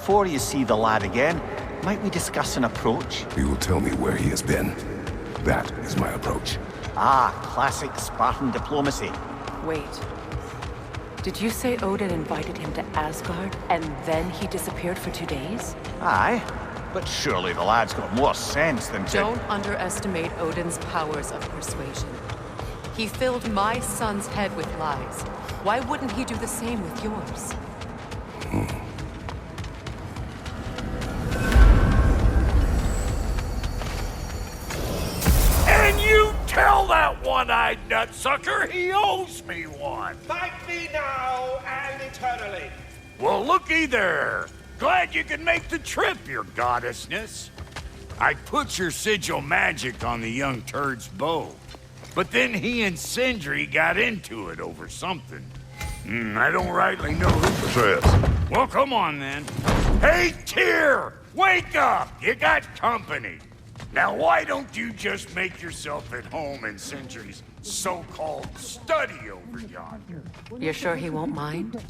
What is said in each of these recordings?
before you see the lad again, might we discuss an approach? You will tell me where he has been. That is my approach. Ah, classic Spartan diplomacy. Wait. Did you say Odin invited him to Asgard, and then he disappeared for 2 days? Aye, but surely the lad's got more sense than to... Don't underestimate Odin's powers of persuasion. He filled my son's head with lies. Why wouldn't he do the same with yours? And you tell that one-eyed nutsucker he owes me one! Thank me now and eternally! Well, looky there! Glad you can make the trip, your goddessness. I put your sigil magic on the young turd's bow. But then he and Sindri got into it over something. I don't rightly know who... Atreus. Well, come on then. Hey, Tyr! Wake up! You got company. Now, why don't you just make yourself at home in Sindri's so-called study over yonder? You're sure he won't mind?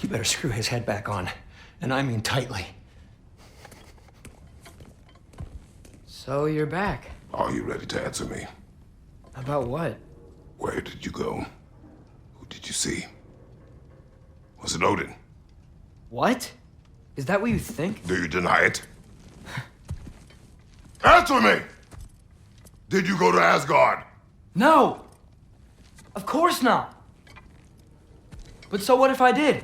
You better screw his head back on. And I mean tightly. So you're back. Are you ready to answer me? About what? Where did you go? Who did you see? Was it Odin? What? Is that what you think? Do you deny it? Answer me! Did you go to Asgard? No! Of course not! But so what if I did?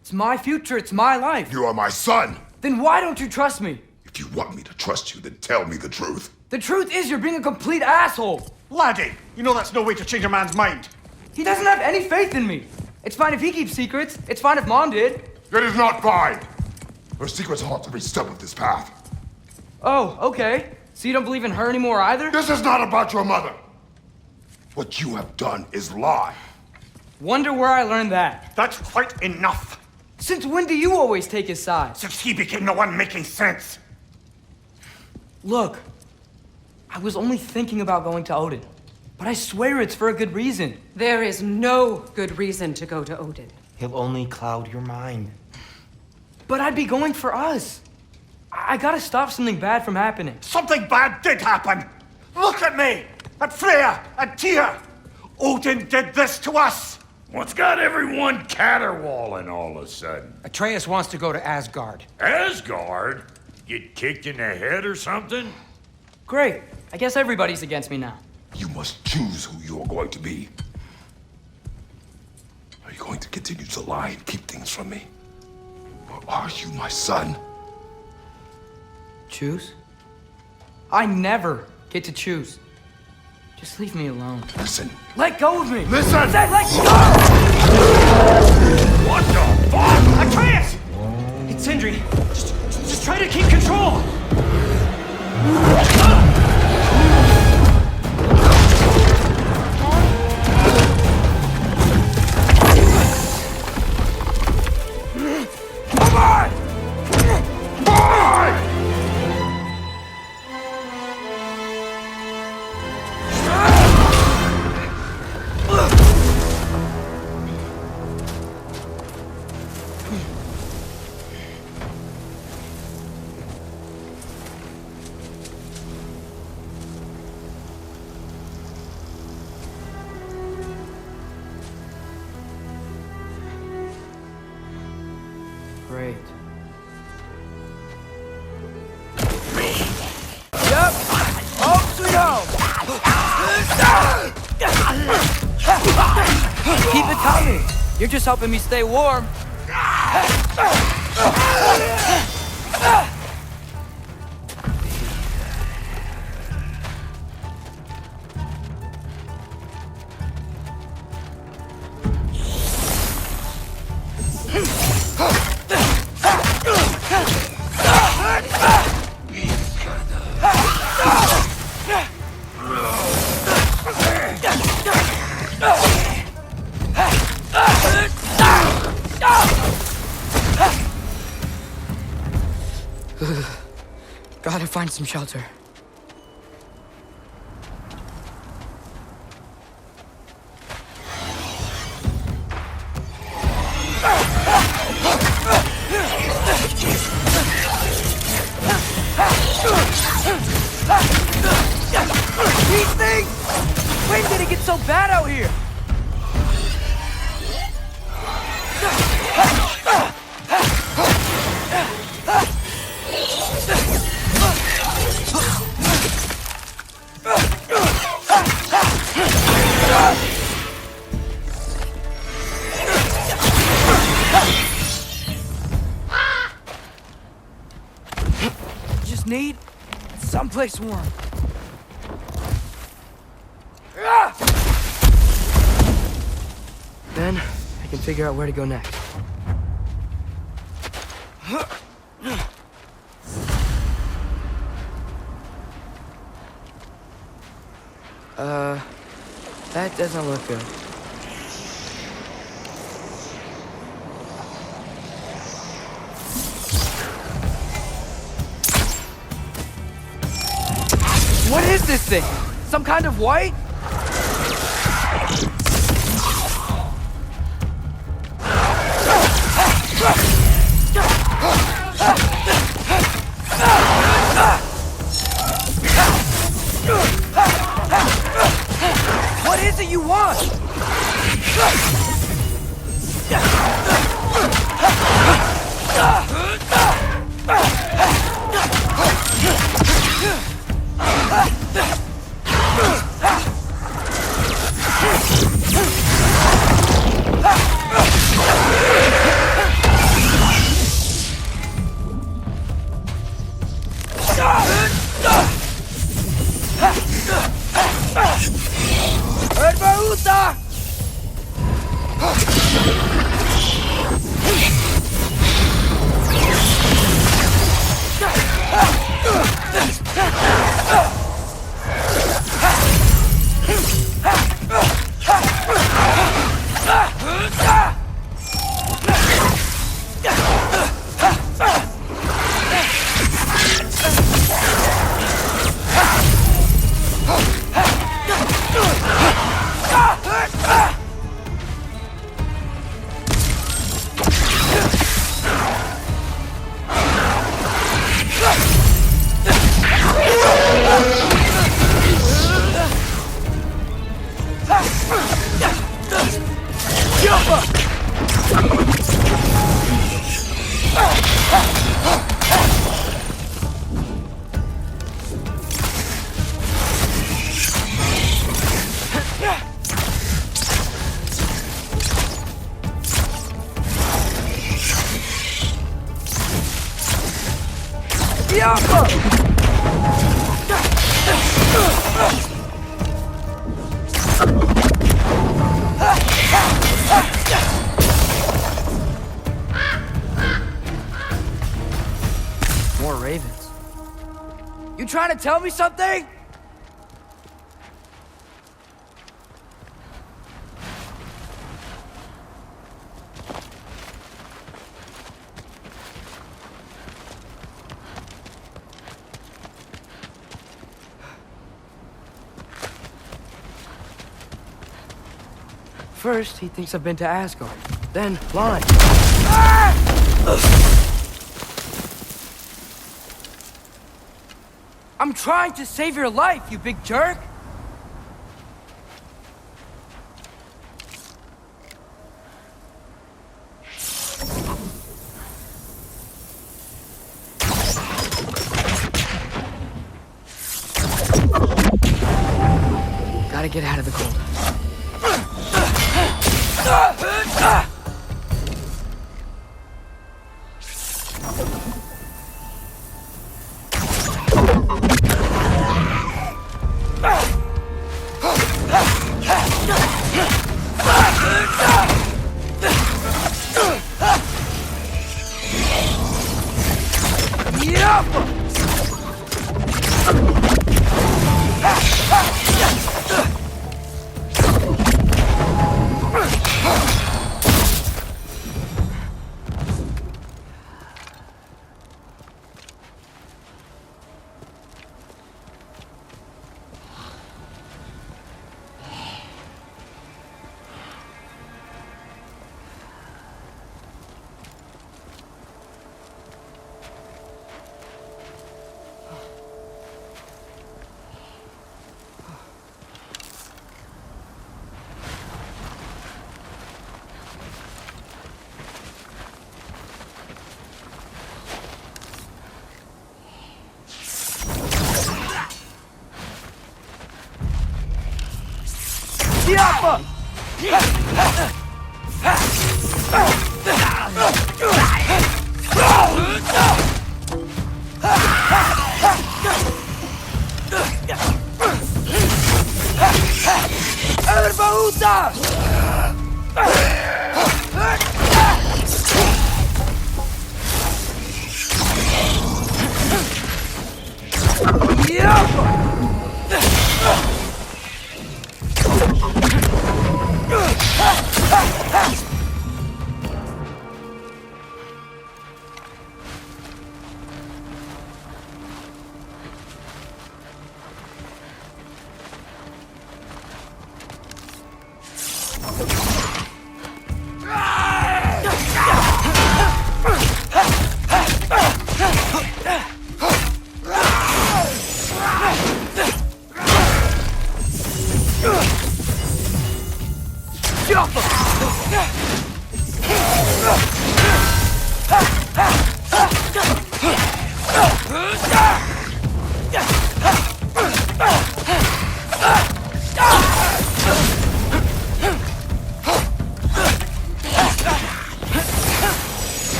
It's my future, it's my life. You are my son! Then why don't you trust me? If you want me to trust you, then tell me the truth. The truth is you're being a complete asshole! Laddie, you know that's no way to change a man's mind. He doesn't have any faith in me. It's fine if he keeps secrets. It's fine if Mom did. It is not fine! Her secrets haunt every step of this path. Oh, okay. So you don't believe in her anymore either? This is not about your mother! What you have done is lie. Wonder where I learned that. That's quite enough. Since when do you always take his side? Since he became the one making sense. Look, I was only thinking about going to Odin, but I swear it's for a good reason. There is no good reason to go to Odin. He'll only cloud your mind. But I'd be going for us. I gotta stop something bad from happening. Something bad did happen. Look at me, at Freyr, and Tyr. Odin did this to us. What's got everyone caterwauling all of a sudden? Atreus wants to go to Asgard. Asgard? Get kicked in the head or something? Great. I guess everybody's against me now. You must choose who you are going to be. Are you going to continue to lie and keep things from me? Or are you my son? Choose? I never get to choose. Just leave me alone. Listen. Let go of me! Listen! I said let go! What the fuck? Atreus! It's Sindri. Just try to keep control. Come on! Boy! Great. Yep! Home sweet home! Keep it coming! You're just helping me stay warm. Gotta find some shelter. These things? When did it get so bad out here? Just need someplace warm. Then I can figure out where to go next. That doesn't look good. What is this thing? Some kind of white? What is it you want? More ravens. You trying to tell me something? First, he thinks I've been to Asgard. Then, blind. I'm trying to save your life, you big jerk! Gotta get out of the cold.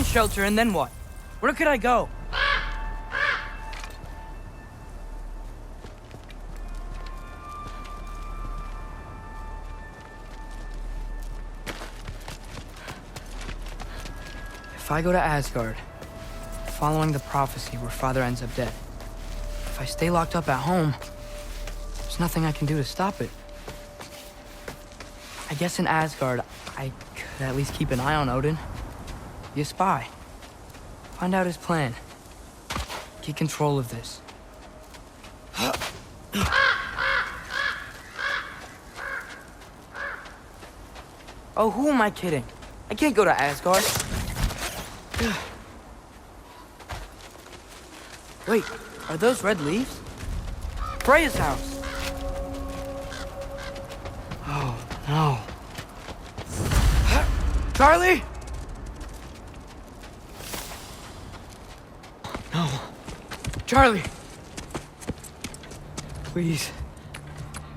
Shelter, and then what? Where could I go? If I go to Asgard, following the prophecy where Father ends up dead, if I stay locked up at home, there's nothing I can do to stop it. I guess in Asgard, I could at least keep an eye on Odin. Be a spy. Find out his plan. Get control of this. Oh, who am I kidding? I can't go to Asgard. Wait, are those red leaves? Freya's house. Oh, no. Charlie? No. Charlie! Please.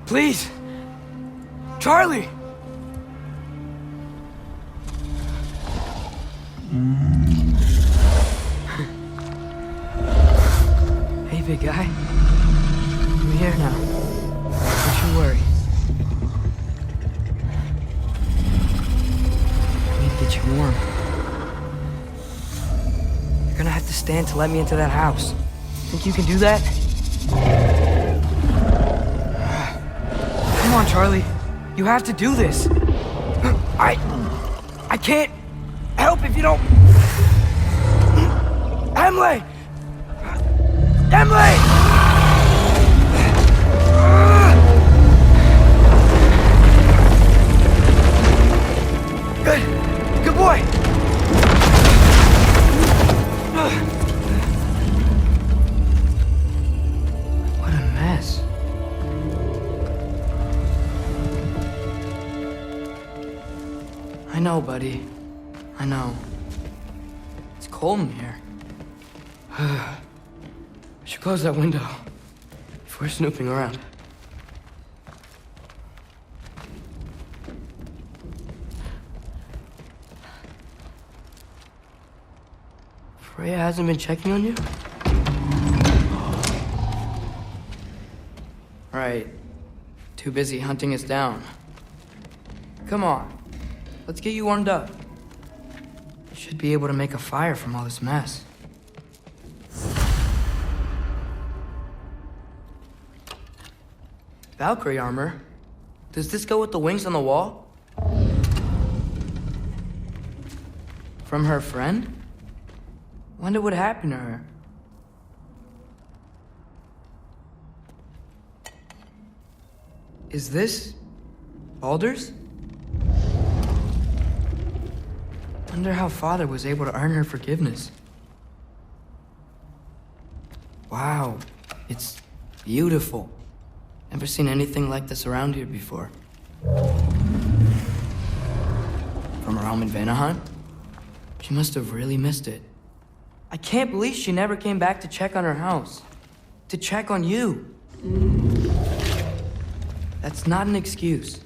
Please! Charlie! Hey, big guy. I'm here now. Don't you worry. I need to get you warm. You're gonna have to stand to let me into that house. Think you can do that? Come on, Charlie. You have to do this. I can't help if you don't... Emily! Emily! Good boy! What a mess. I know, buddy. I know. It's cold in here. I should close that window if we're snooping around. Freya hasn't been checking on you? Right. Too busy hunting us down. Come on. Let's get you warmed up. You should be able to make a fire from all this mess. Valkyrie armor? Does this go with the wings on the wall? From her friend? Wonder what happened to her. Is this Baldur's? Wonder how Father was able to earn her forgiveness. Wow, it's beautiful. Never seen anything like this around here before. From her home in Vanaheim? She must have really missed it. I can't believe she never came back to check on her house. To check on you. That's not an excuse.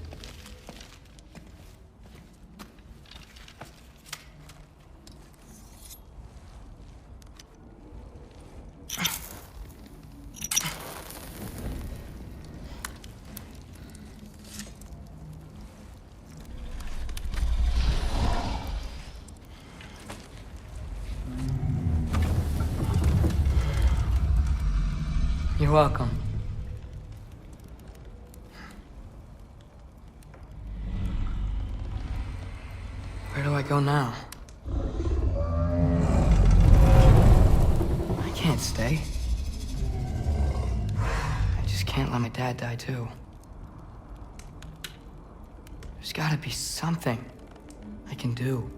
You're welcome. Where do I go now? I can't stay. I just can't let my dad die too. There's gotta be something I can do.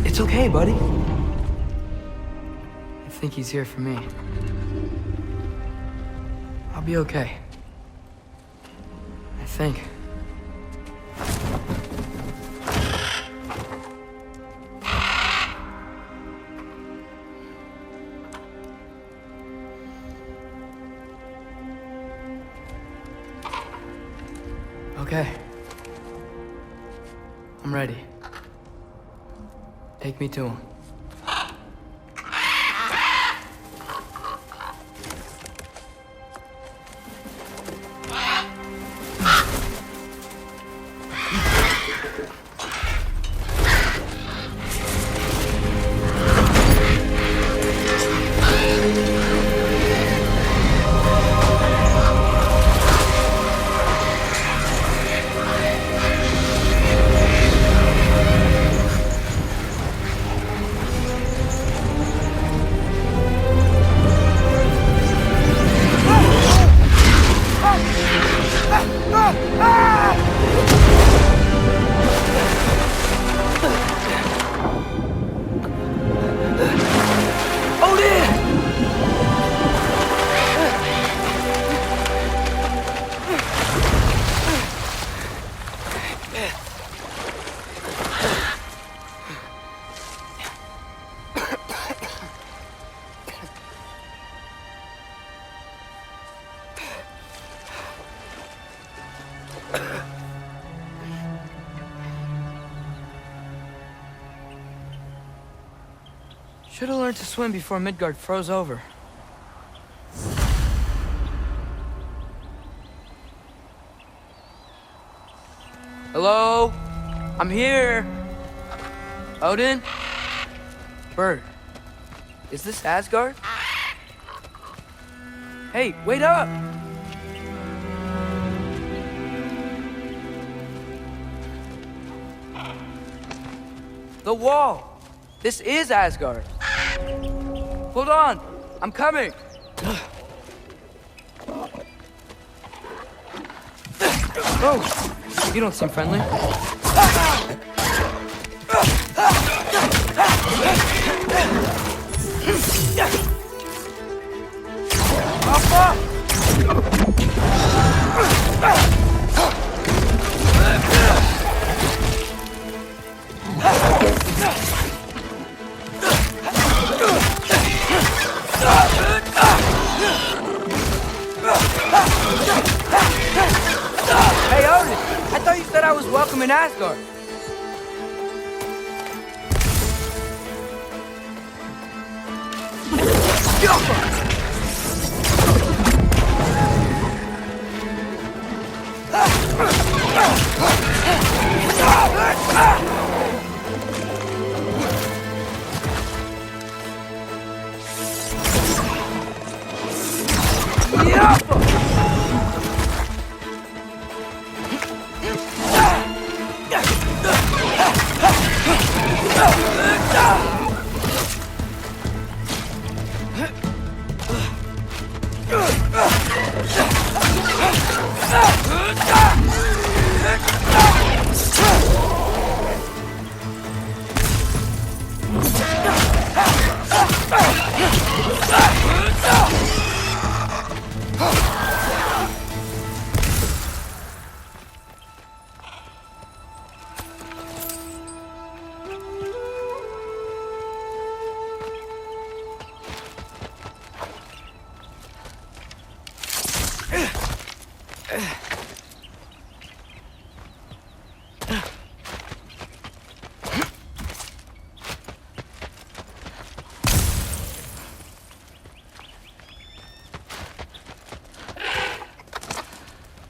It's okay, buddy. I think he's here for me. I'll be okay. I think. Okay. I'm ready. Take me to him. Should have learned to swim before Midgard froze over. Hello? I'm here. Odin? Bird. Is this Asgard? Hey, wait up! The wall! This is Asgard! Hold on! I'm coming! Oh! You don't seem friendly. Hey, Odin! I thought you said I was welcome in Asgard.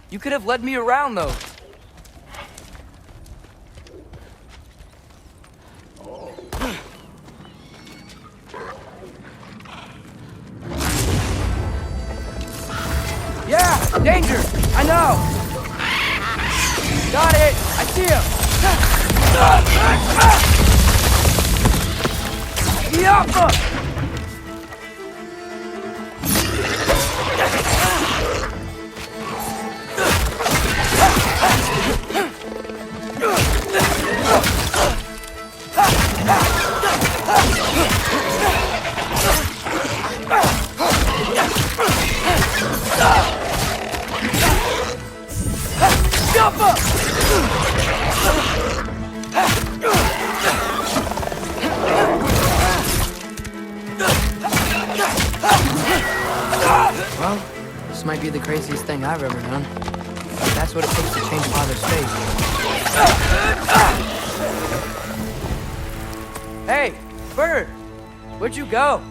You could have led me around, though. Yeah, danger! I know! Got it! I see him! Yappa! Well, this might be the craziest thing I've ever done. But that's what it takes to change Father's fate. Hey, bird! Where'd you go?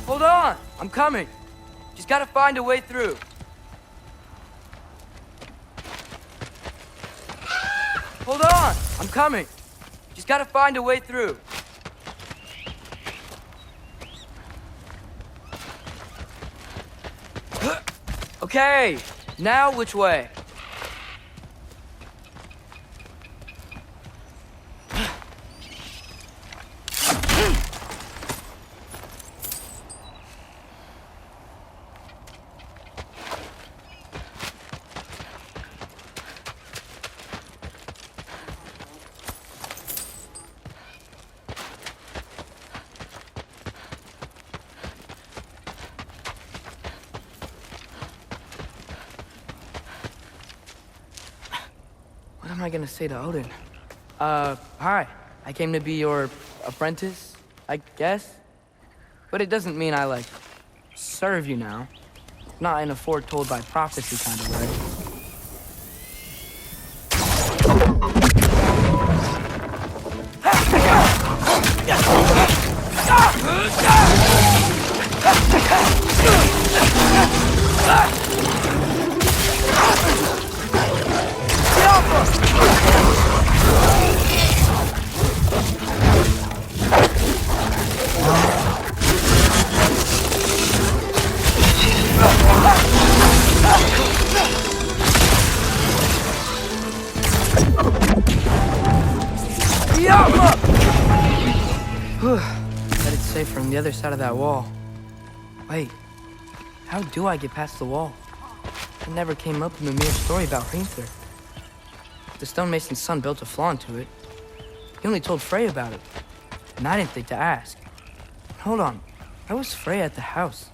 Hold on! I'm coming! Just gotta find a way through. Hold on! I'm coming! Just gotta find a way through. Okay, now which way? What am I gonna say to Odin? Hi. I came to be your apprentice, I guess? But it doesn't mean I, like, serve you now. Not in a foretold by prophecy kind of way. Bet it's safe from the other side of that wall. Wait, how do I get past the wall? It never came up in the mere story about Freyr. The stonemason's son built a flaw into it. He only told Freyr about it, and I didn't think to ask. Hold on, why was Freyr at the house?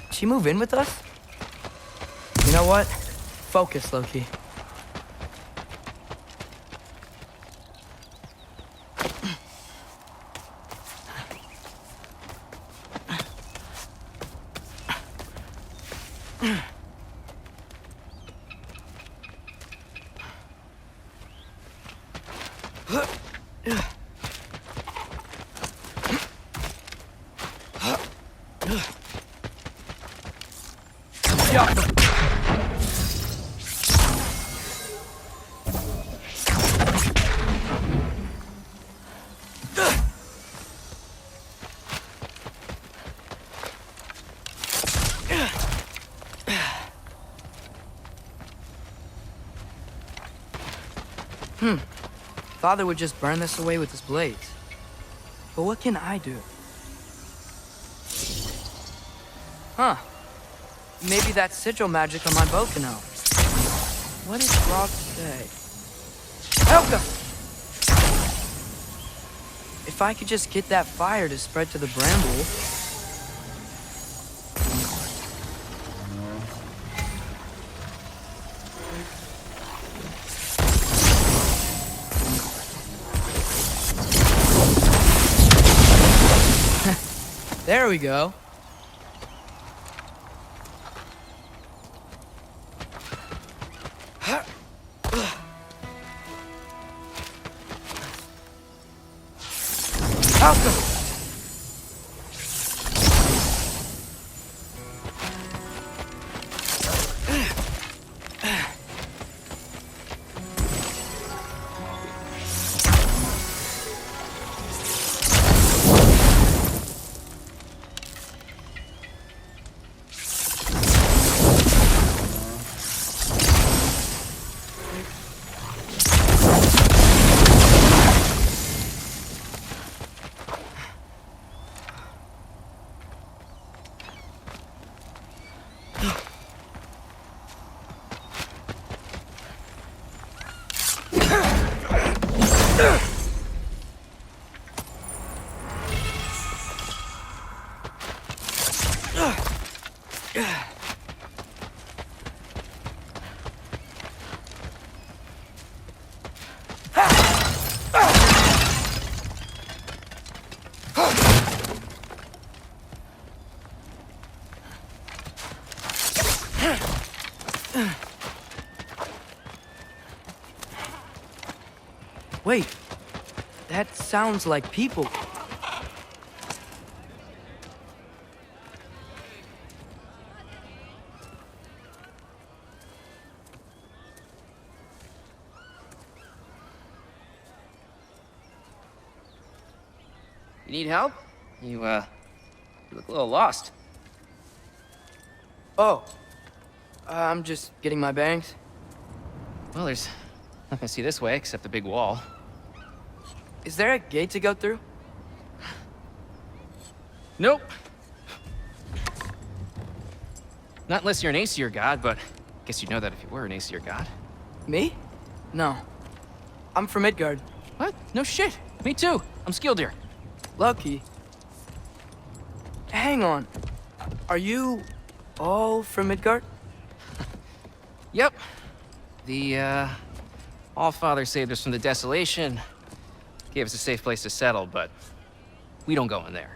Did she move in with us? You know what? Focus, Loki. Father would just burn this away with his blades. But what can I do? Huh. Maybe that sigil magic on my bow can help. What did Rob say? Helga! if I could just get that fire to spread to the bramble... There we go. Wait, that sounds like people. You need help? You look a little lost. Oh, I'm just getting my bearings. Well, there's nothing to see this way except the big wall. Is there a gate to go through? Nope. Not unless you're an Aesir god, but I guess you'd know that if you were an Aesir god. Me? No. I'm from Midgard. What? No shit. Me too. I'm Skildir. Lucky. Hang on. Are you all from Midgard? Yep. The, Allfather saved us from the desolation. Gave us a safe place to settle, but we don't go in there.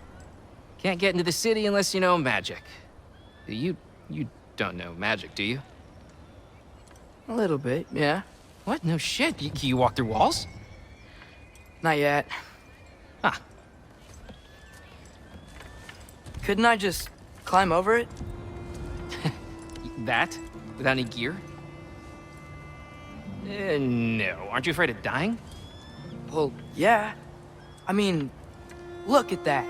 Can't get into the city unless you know magic. You don't know magic, do you? A little bit, yeah. What? No shit. Can you walk through walls? Not yet. Huh. Couldn't I just climb over it? That? Without any gear? No. Aren't you afraid of dying? Well, yeah. I mean, look at that.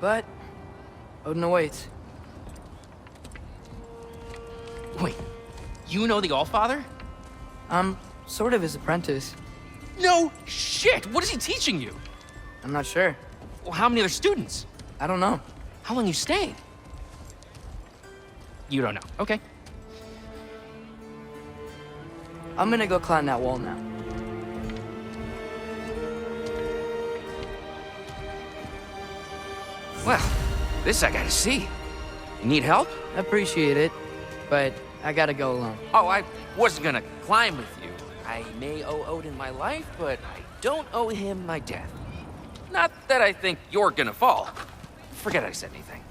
But Odin awaits. Wait, you know the Allfather? I'm sort of his apprentice. No shit! What is he teaching you? I'm not sure. Well, how many other students? I don't know. How long you stayed? You don't know. Okay. I'm gonna go climb that wall now. Well, this I gotta see. You need help? Appreciate it, but I gotta go alone. Oh, I wasn't gonna climb with you. I may owe Odin my life, but I don't owe him my death. Not that I think you're gonna fall. Forget I said anything.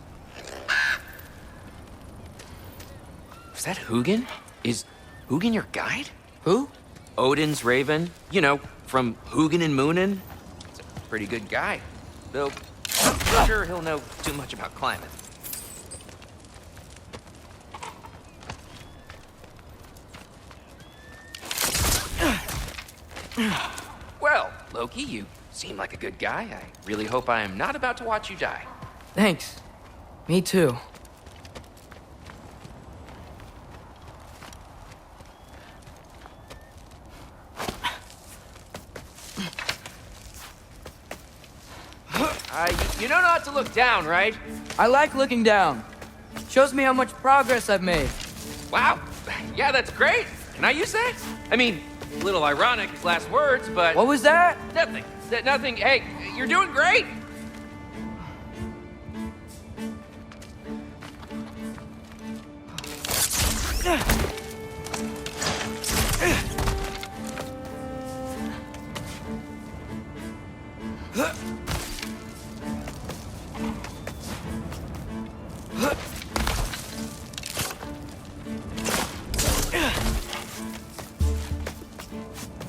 Is that Hugin? Is Hugin your guide? Who? Odin's raven. You know, from Hugin and Moonin. He's a pretty good guy. Though, I'm not sure he'll know too much about climbing. Well, Loki, you seem like a good guy. I really hope I am not about to watch you die. Thanks. Me too. You know not to look down, right? I like looking down. Shows me how much progress I've made. Wow. Yeah, that's great. Can I use that? I mean, A little ironic, his last words, but... What was that? Nothing. Nothing. Hey, you're doing great.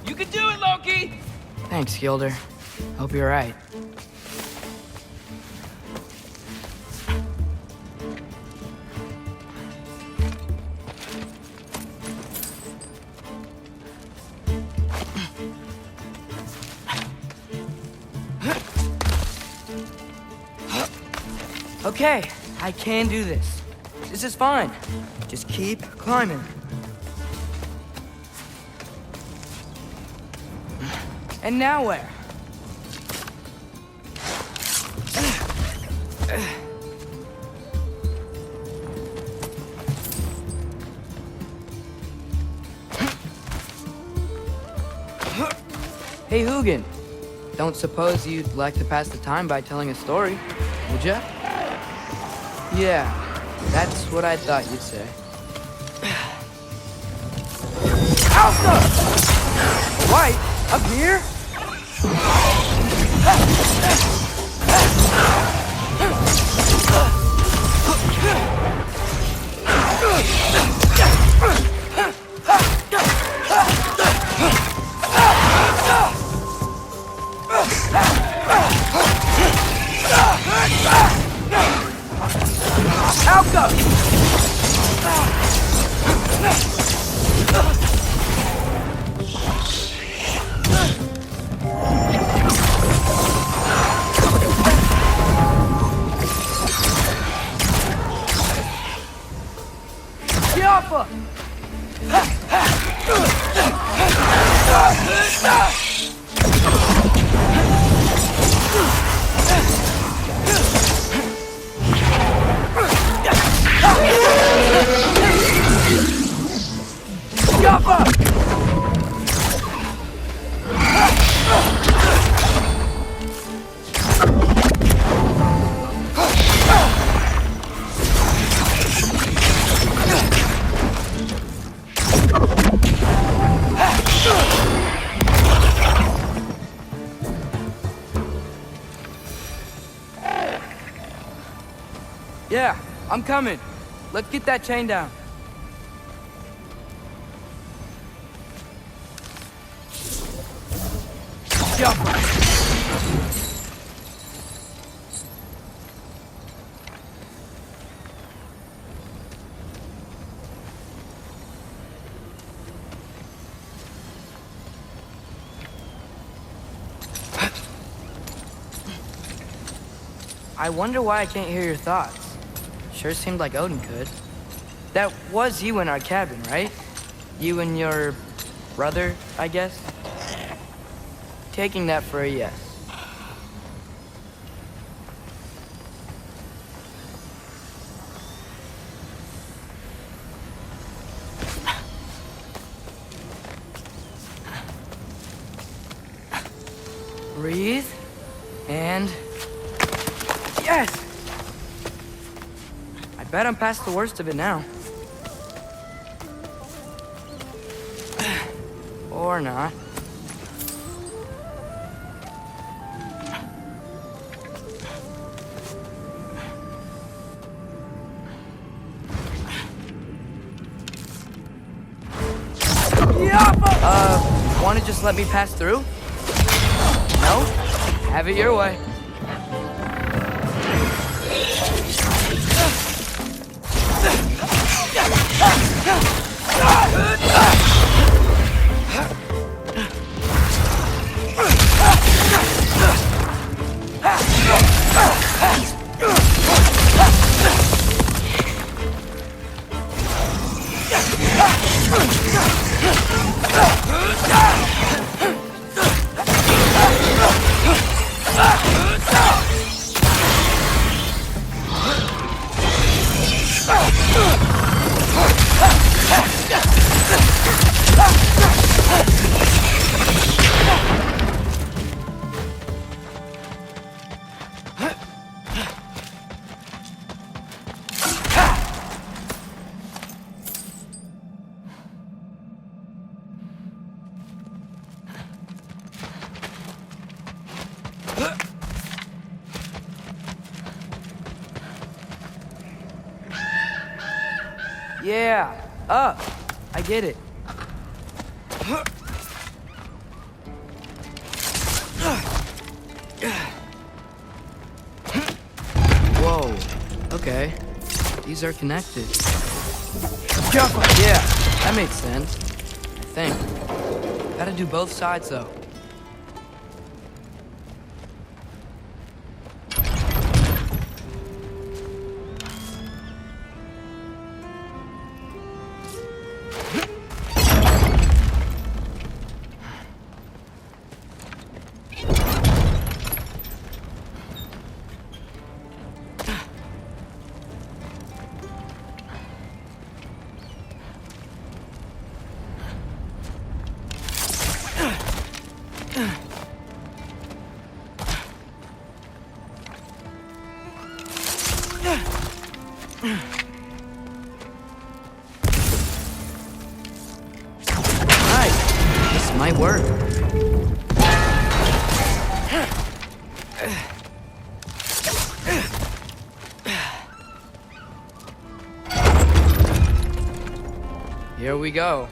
You can do it, Loki! Thanks, Gilder. Hope you're right. Okay, I can do this. This is fine. Just keep climbing. And now where? Hey, Hugin. Don't suppose you'd like to pass the time by telling a story, would ya? Yeah, that's what I thought you'd say. Alpha! White? Up here? Yeah, I'm coming. Let's get that chain down. Jump. I wonder why I can't hear your thoughts. Sure seemed like Odin could. That was you in our cabin, right? You and your brother, I guess? Taking that for a yes. Breathe, and... Yes! I bet I'm past the worst of it now. Or not. Wanna just let me pass through? No? Have it your way. Yeah, up. I get it. Whoa. Okay. These are connected. Yeah, that makes sense. I think. Gotta do both sides, though. Might work. Here we go.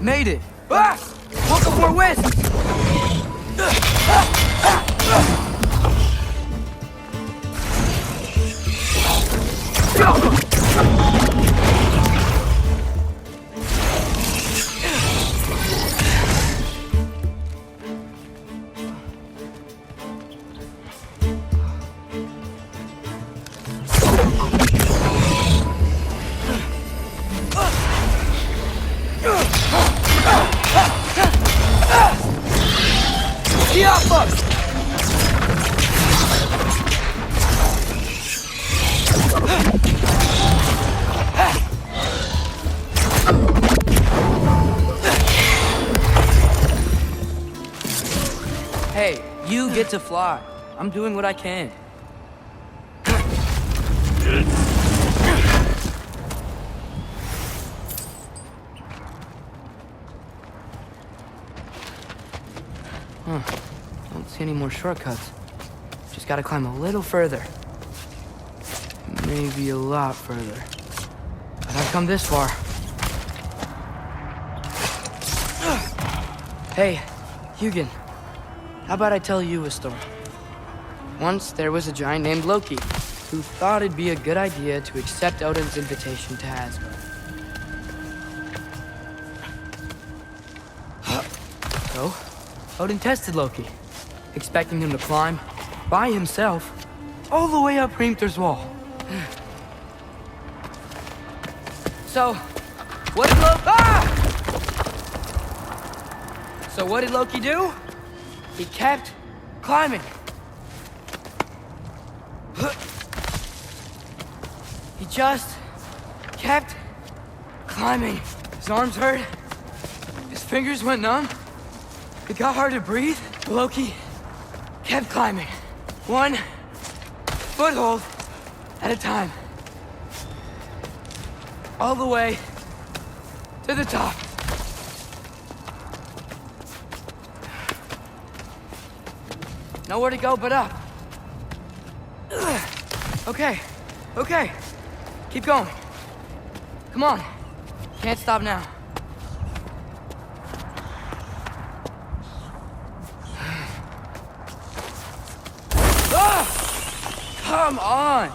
Made it. Welcome for West. Hey, you get to fly. I'm doing what I can. Don't see any more shortcuts. Just gotta climb a little further. Maybe a lot further. But I've come this far. Hey, Hugin. How about I tell you a story? Once there was a giant named Loki who thought it'd be a good idea to accept Odin's invitation to Asgard. So, Odin tested Loki, expecting him to climb by himself all the way up Hrimthur's wall. So, what did Loki do? He kept climbing. He just kept climbing. His arms hurt. His fingers went numb. It got hard to breathe. Loki kept climbing. One foothold at a time. All the way to the top. Nowhere to go but up. Okay. Keep going. Come on. Can't stop now. Come on!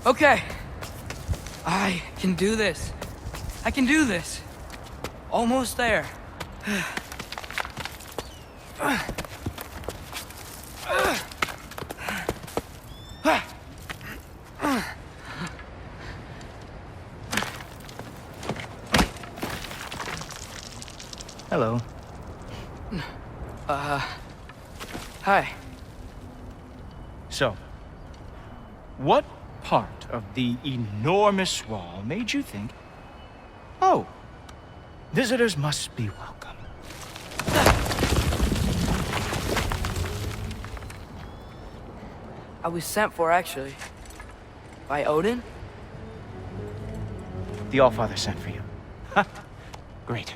Okay. I can do this. I can do this. Almost there. Hello. Hi. So, what part of the enormous wall made you think, oh, Visitors must be welcome. I was sent for, actually. By Odin? The Allfather sent for you. Ha! Great.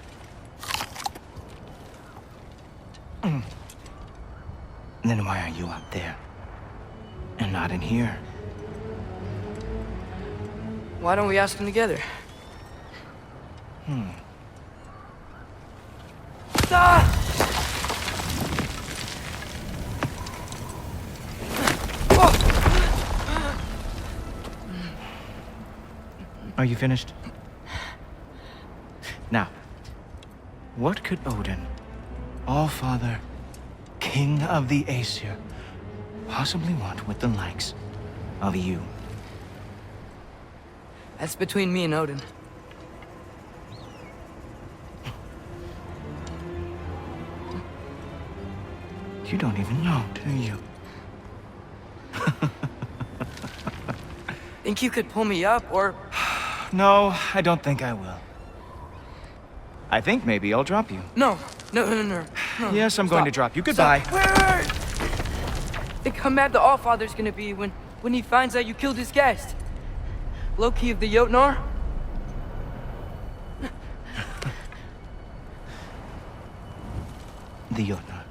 Then why are you out there? And not in here? Why don't we ask them together? Ah! Are you finished? Now, what could Odin, Allfather, King of the Aesir, possibly want with the likes of you? That's between me and Odin. You don't even know, do you? Think you could pull me up, or... No, I don't think I will. I think maybe I'll drop you. No. Yes, I'm going to drop you. Goodbye. Stop. Wait. Think how mad the Allfather's gonna be when he finds out you killed his guest. Loki of the Jotnar? The Jotnar.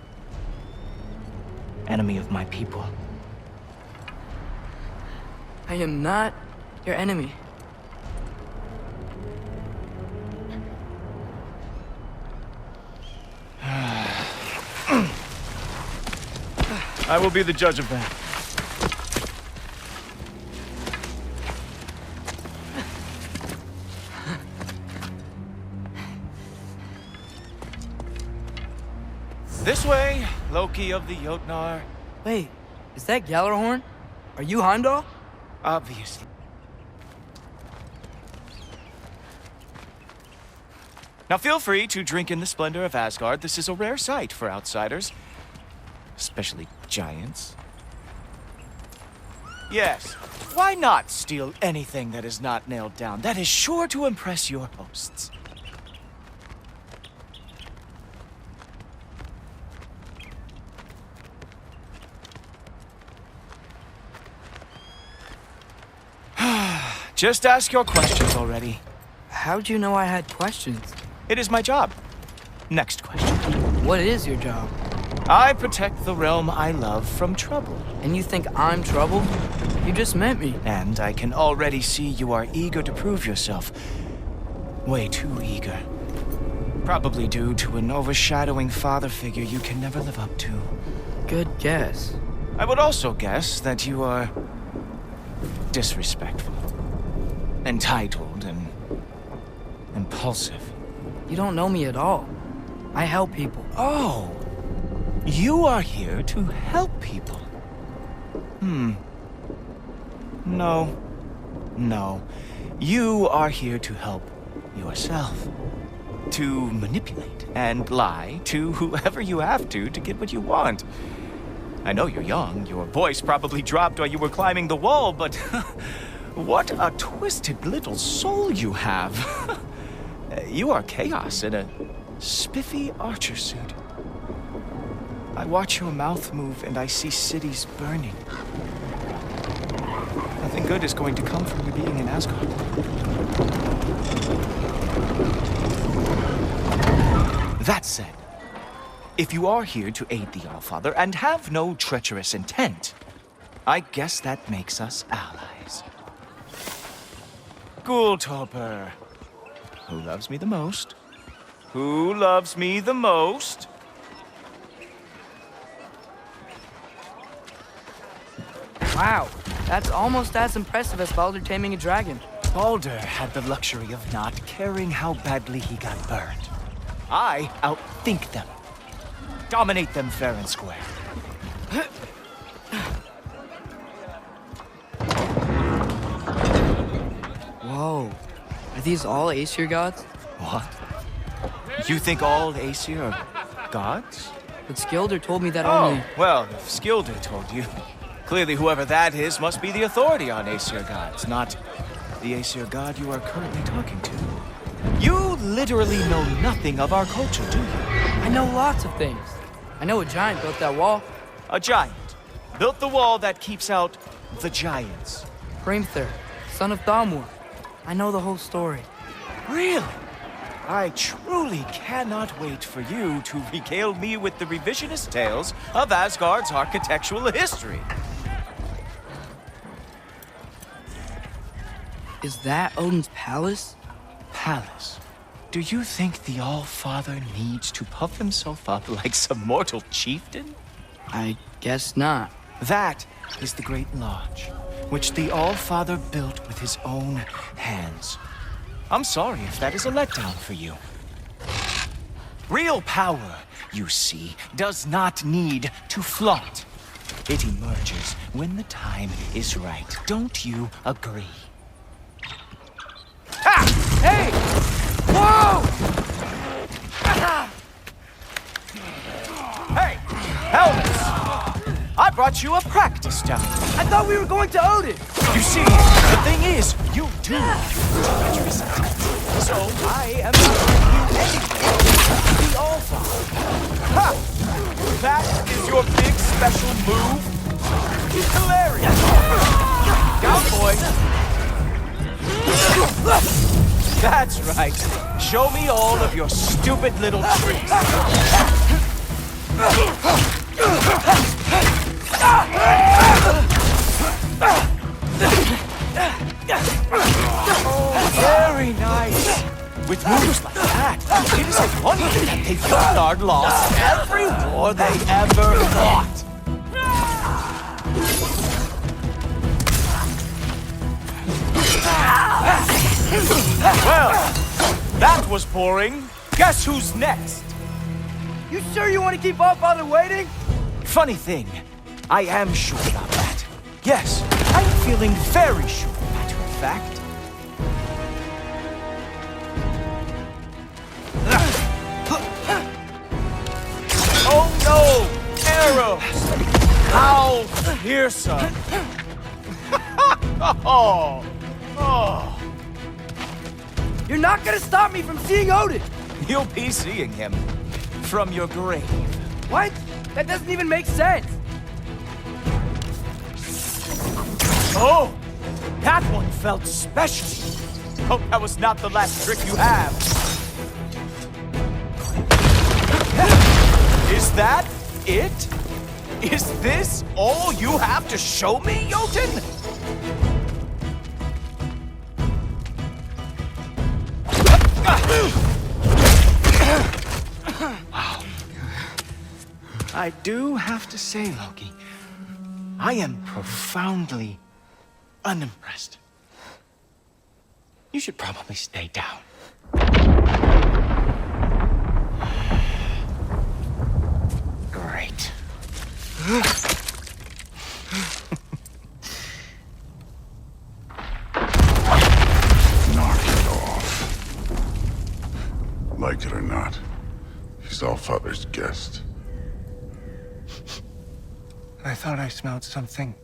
Enemy of my people. I am not your enemy. I will be the judge of that. This way, Loki of the Jotnar. Wait, is that Gjallarhorn? Are you Heimdall? Obviously. Now feel free to drink in the splendor of Asgard. This is a rare sight for outsiders. Especially giants. Yes, why not steal anything that is not nailed down? That is sure to impress your hosts. Just ask your questions already. How'd you know I had questions? It is my job. Next question. What is your job? I protect the realm I love from trouble. And you think I'm trouble? You just met me. And I can already see you are eager to prove yourself. Way too eager. Probably due to an overshadowing father figure you can never live up to. Good guess. I would also guess that you are disrespectful, entitled, and impulsive. You don't know me at all. I help people. Oh, you are here to help people. No. You are here to help yourself. To manipulate and lie to whoever you have to get what you want. I know you're young. Your voice probably dropped while you were climbing the wall, but what a twisted little soul you have. You are chaos in a spiffy archer suit. I watch your mouth move and I see cities burning. Nothing good is going to come from your being in Asgard. That said, if you are here to aid the Allfather and have no treacherous intent, I guess that makes us allies. Gultoper. Who loves me the most? Who loves me the most? Wow, that's almost as impressive as Baldur taming a dragon. Baldur had the luxury of not caring how badly he got burned. I outthink them. Dominate them fair and square. Whoa. Are these all Aesir gods? What? You think all Aesir are gods? But Skilder told me that Oh, only... well, if Skilder told you, clearly whoever that is must be the authority on Aesir gods, not the Aesir god you are currently talking to. You literally know nothing of our culture, do you? I know lots of things. I know a giant built that wall. A giant built the wall that keeps out the giants. Hrimthur, son of Thamur. I know the whole story. Really? I truly cannot wait for you to regale me with the revisionist tales of Asgard's architectural history. Is that Odin's palace? Palace? Do you think the All-Father needs to puff himself up like some mortal chieftain? I guess not. That is the Great Lodge, which the All-Father built with his own hands. I'm sorry if that is a letdown for you. Real power, you see, does not need to flaunt. It emerges when the time is right. Don't you agree? Ha! Hey! Whoa! Hey! Helmets! I brought you a practice down. I thought we were going to Odin! You see, the thing is, you do get resentment. So I am giving you anything. The All-Father. Ha! That is your big special move? Hilarious! Down, boy! That's right. Show me all of your stupid little tricks. Oh, very nice. With moves like that, it is a wonder that the Jotnar lost every war they ever fought. Well, that was boring. Guess who's next? You sure you want to keep All-Father waiting? Funny thing, I am sure about that. Yes, I'm feeling very sure, matter of fact. Oh no! Arrows! How fearsome! Oh! You're not gonna stop me from seeing Odin! You'll be seeing him from your grave. What? That doesn't even make sense! Oh! That one felt special! Hope that was not the last trick you have. Is that it? Is this all you have to show me, Jotun? Wow. I do have to say, Loki, I am profoundly unimpressed. You should probably stay down. Great. Knock it off. Like it or not, he's All-Father's guest. I thought I smelled something.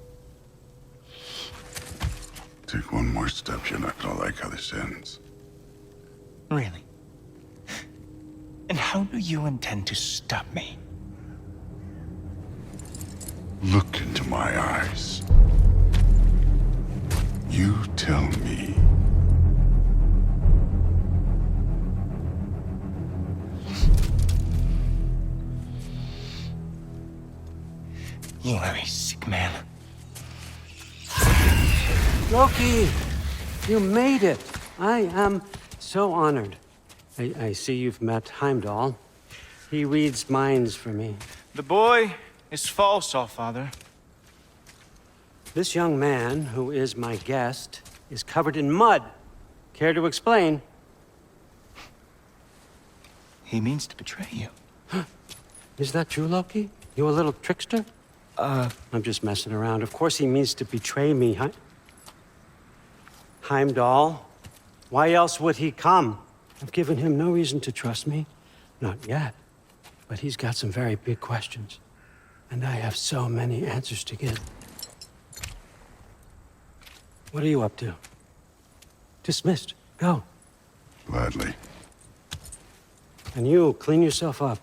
Take one more step, you're not gonna like how this ends. Really? And how do you intend to stop me? Look into my eyes. You tell me. You are a sick man. Loki, you made it. I am so honored. I see you've met Heimdall. He reads minds for me. The boy is false, All-Father. This young man, who is my guest, is covered in mud. Care to explain? He means to betray you. Is that true, Loki? You a little trickster? I'm just messing around. Of course he means to betray me, huh? Heimdall, why else would he come? I've given him no reason to trust me. Not yet. But he's got some very big questions. And I have so many answers to give. What are you up to? Dismissed. Go. Gladly. And you, clean yourself up.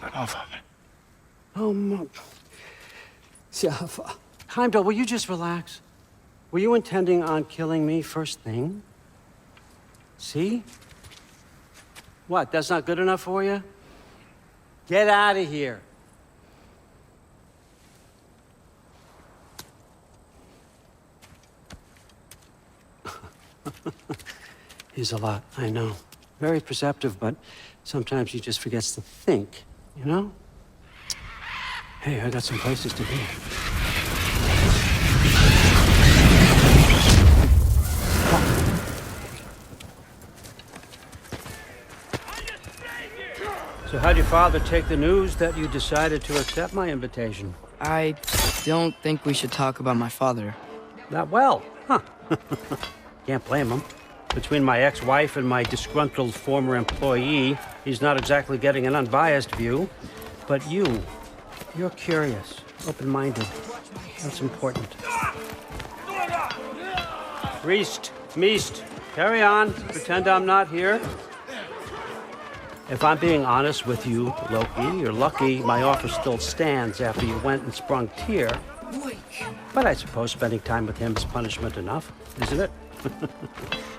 No, Father. Oh, yeah, Heimdall, will you just relax? Were you intending on killing me first thing? See? What, that's not good enough for you? Get out of here. He's a lot, I know. Very perceptive, but sometimes he just forgets to think, you know? Hey, I got some places to be. So how'd your father take the news that you decided to accept my invitation? I don't think we should talk about my father. Not well, huh? Can't blame him. Between my ex-wife and my disgruntled former employee, he's not exactly getting an unbiased view. But you're curious, open-minded. That's important. Priest, Meest, carry on. Pretend I'm not here. If I'm being honest with you, Loki, you're lucky my offer still stands after you went and sprung Tyr. But I suppose spending time with him is punishment enough, isn't it?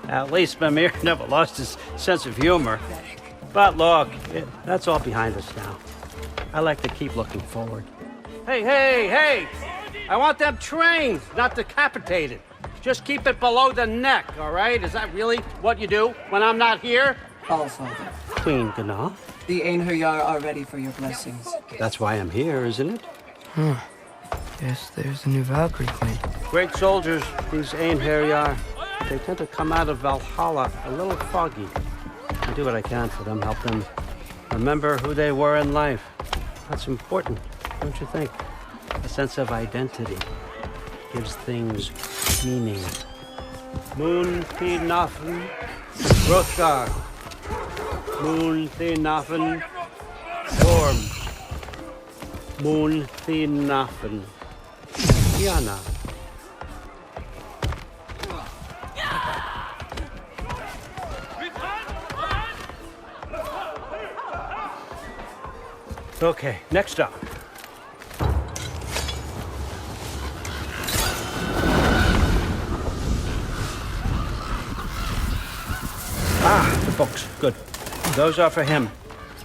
At least Mimir never lost his sense of humor. But look, that's all behind us now. I like to keep looking forward. Hey! I want them trained, not decapitated. Just keep it below the neck, all right? Is that really what you do when I'm not here? All, Father. Queen Gná. The Einherjar are ready for your blessings. That's why I'm here, isn't it? Guess there's a new Valkyrie queen. Great soldiers, these Einherjar. They tend to come out of Valhalla a little foggy. I do what I can for them, help them remember who they were in life. That's important, don't you think? A sense of identity gives things meaning. Moon Thinafen, Hrothgar. Moon Thinafen, Storm. Moon Thinafen, Diana. Okay, next up. The books. Good. Those are for him.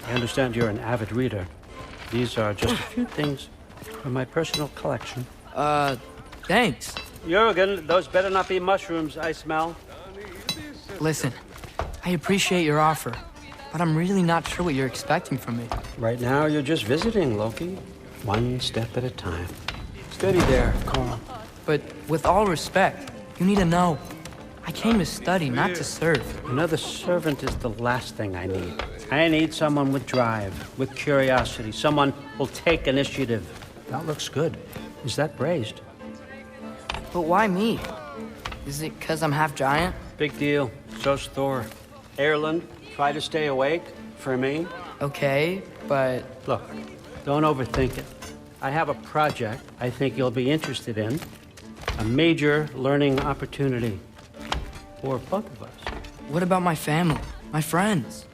I understand you're an avid reader. These are just a few things from my personal collection. Thanks. Jurgen, those better not be mushrooms I smell. Listen, I appreciate your offer, but I'm really not sure what you're expecting from me. Right now, you're just visiting, Loki. One step at a time. Steady there, Carl. But with all respect, you need to know. I came to study, not to serve. Another servant is the last thing I need. I need someone with drive, with curiosity, someone who'll take initiative. That looks good. Is that braised? But why me? Is it because I'm half giant? Big deal. So's Thor. Erland, try to stay awake for me. Okay, but... Look, don't overthink it. I have a project I think you'll be interested in. A major learning opportunity. For both of us. What about my family? My friends?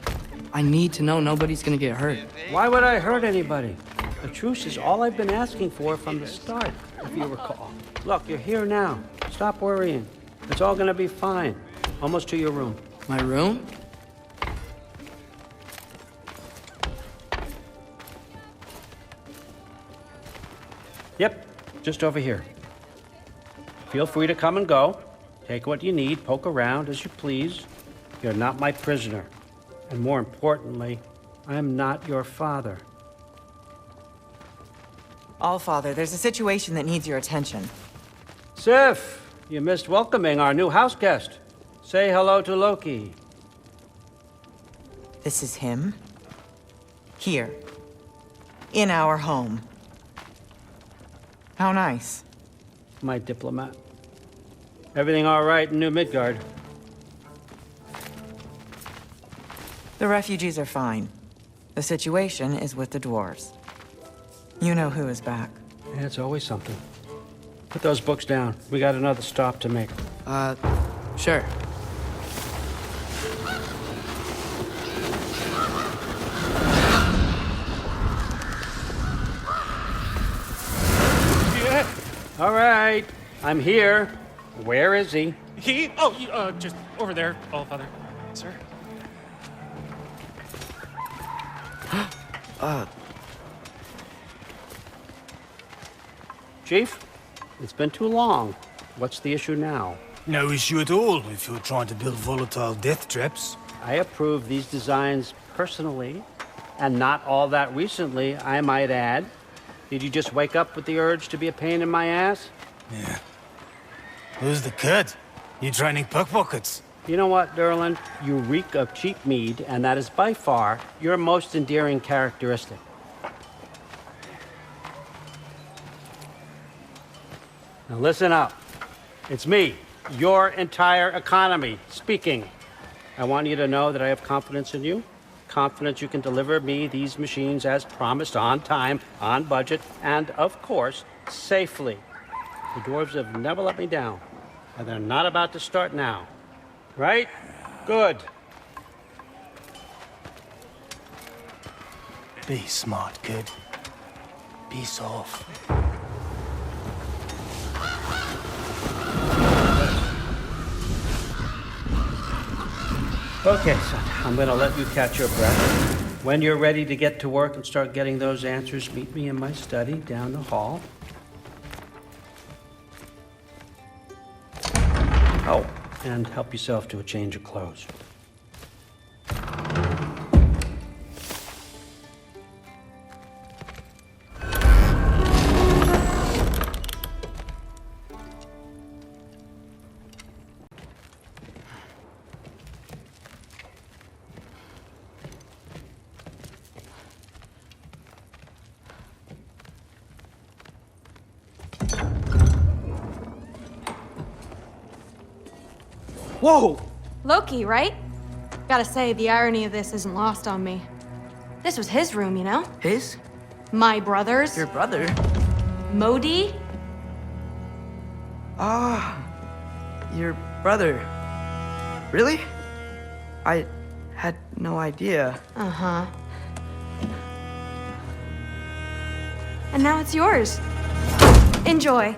I need to know nobody's gonna get hurt. Why would I hurt anybody? A truce is all I've been asking for from the start, if you recall. Look, you're here now. Stop worrying. It's all gonna be fine. Almost to your room. My room? Yep, just over here. Feel free to come and go. Take what you need, poke around as you please. You're not my prisoner. And more importantly, I'm not your father. All, Father, there's a situation that needs your attention. Sif, you missed welcoming our new house guest. Say hello to Loki. This is him. Here. In our home. How nice. My diplomat. Everything all right in New Midgard? The refugees are fine. The situation is with the dwarves. You know who is back. Yeah, it's always something. Put those books down. We got another stop to make. Sure. All right, I'm here. Where is he? He? Oh, just over there, Allfather. Sir? Chief, it's been too long. What's the issue now? No issue at all if you're trying to build volatile death traps. I approve these designs personally, and not all that recently, I might add. Did you just wake up with the urge to be a pain in my ass? Yeah. Who's the kid? You training pickpockets? You know what, Durland? You reek of cheap mead, and that is by far your most endearing characteristic. Now listen up. It's me, your entire economy, speaking. I want you to know that I have confidence in you. Confidence you can deliver me these machines as promised, on time, on budget, and, of course, safely. The dwarves have never let me down, and they're not about to start now. Right? Good. Be smart, kid. Be soft. Okay, son, I'm gonna let you catch your breath. When you're ready to get to work and start getting those answers, meet me in my study down the hall. Oh, and help yourself to a change of clothes. Whoa! Loki, right? Gotta say, the irony of this isn't lost on me. This was his room, you know? His? My brother's. Your brother? Modi? Ah, your brother. Really? I had no idea. Uh-huh. And now it's yours. Enjoy.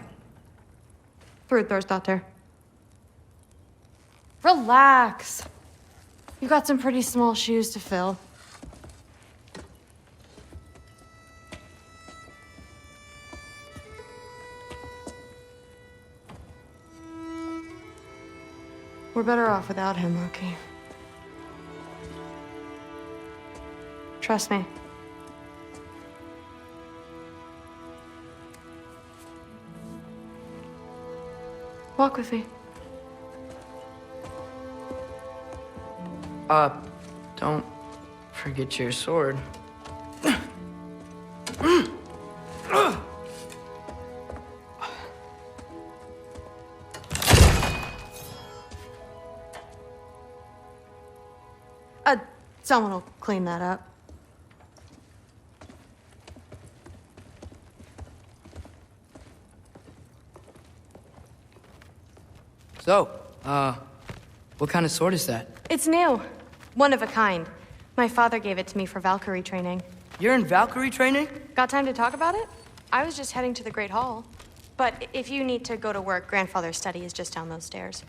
Thorstdotter. Relax. You got some pretty small shoes to fill. We're better off without him, Loki. Trust me. Walk with me. Don't forget your sword. Someone will clean that up. So, what kind of sword is that? It's new. One of a kind. My father gave it to me for Valkyrie training. You're in Valkyrie training? Got time to talk about it? I was just heading to the Great Hall. But if you need to go to work, Grandfather's study is just down those stairs.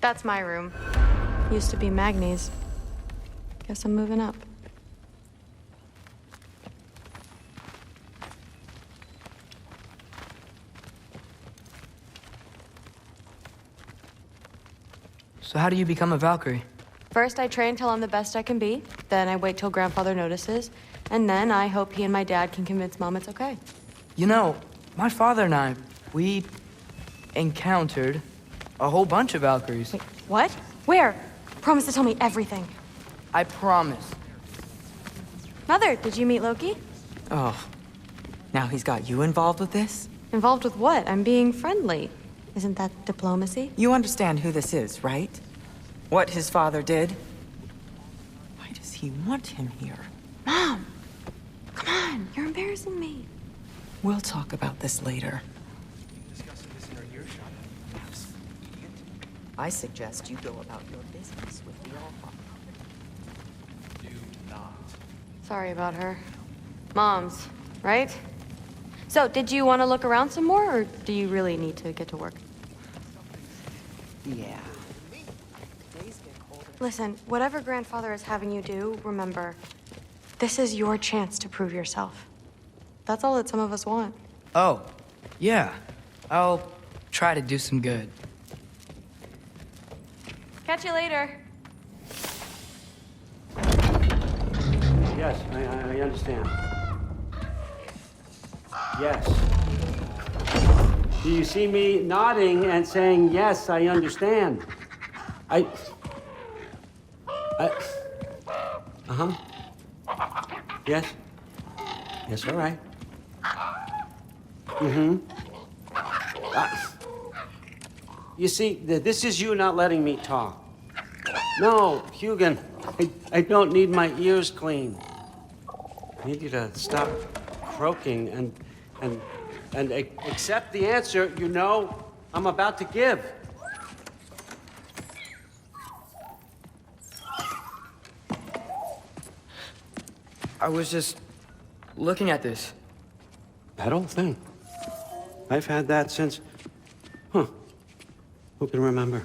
That's my room. Used to be Magni's. Guess I'm moving up. So how do you become a Valkyrie? First, I train till I'm the best I can be. Then I wait till Grandfather notices. And then I hope he and my dad can convince Mom it's okay. You know, my father and I, we encountered a whole bunch of Valkyries. Wait, what? Where? Promise to tell me everything. I promise. Mother, did you meet Loki? Oh, now he's got you involved with this? Involved with what? I'm being friendly. Isn't that diplomacy? You understand who this is, right? What his father did? Why does he want him here? Mom! Come on, you're embarrassing me. We'll talk about this later. I suggest you go about your business with the Allfather. Do not. Sorry about her. Mom's, right? So, did you want to look around some more, or do you really need to get to work? Yeah. Listen, whatever Grandfather is having you do, remember, this is your chance to prove yourself. That's all that some of us want. Oh, yeah. I'll try to do some good. Catch you later. Yes, I understand. Yes. Do you see me nodding and saying, yes, I understand? Uh-huh. Yes. Yes, all right. Mm-hmm. You see, this is you not letting me talk. No, Hugin, I don't need my ears cleaned. I need you to stop croaking and accept the answer you know I'm about to give. I was just looking at this. That old thing. I've had that since... Huh. Who can remember?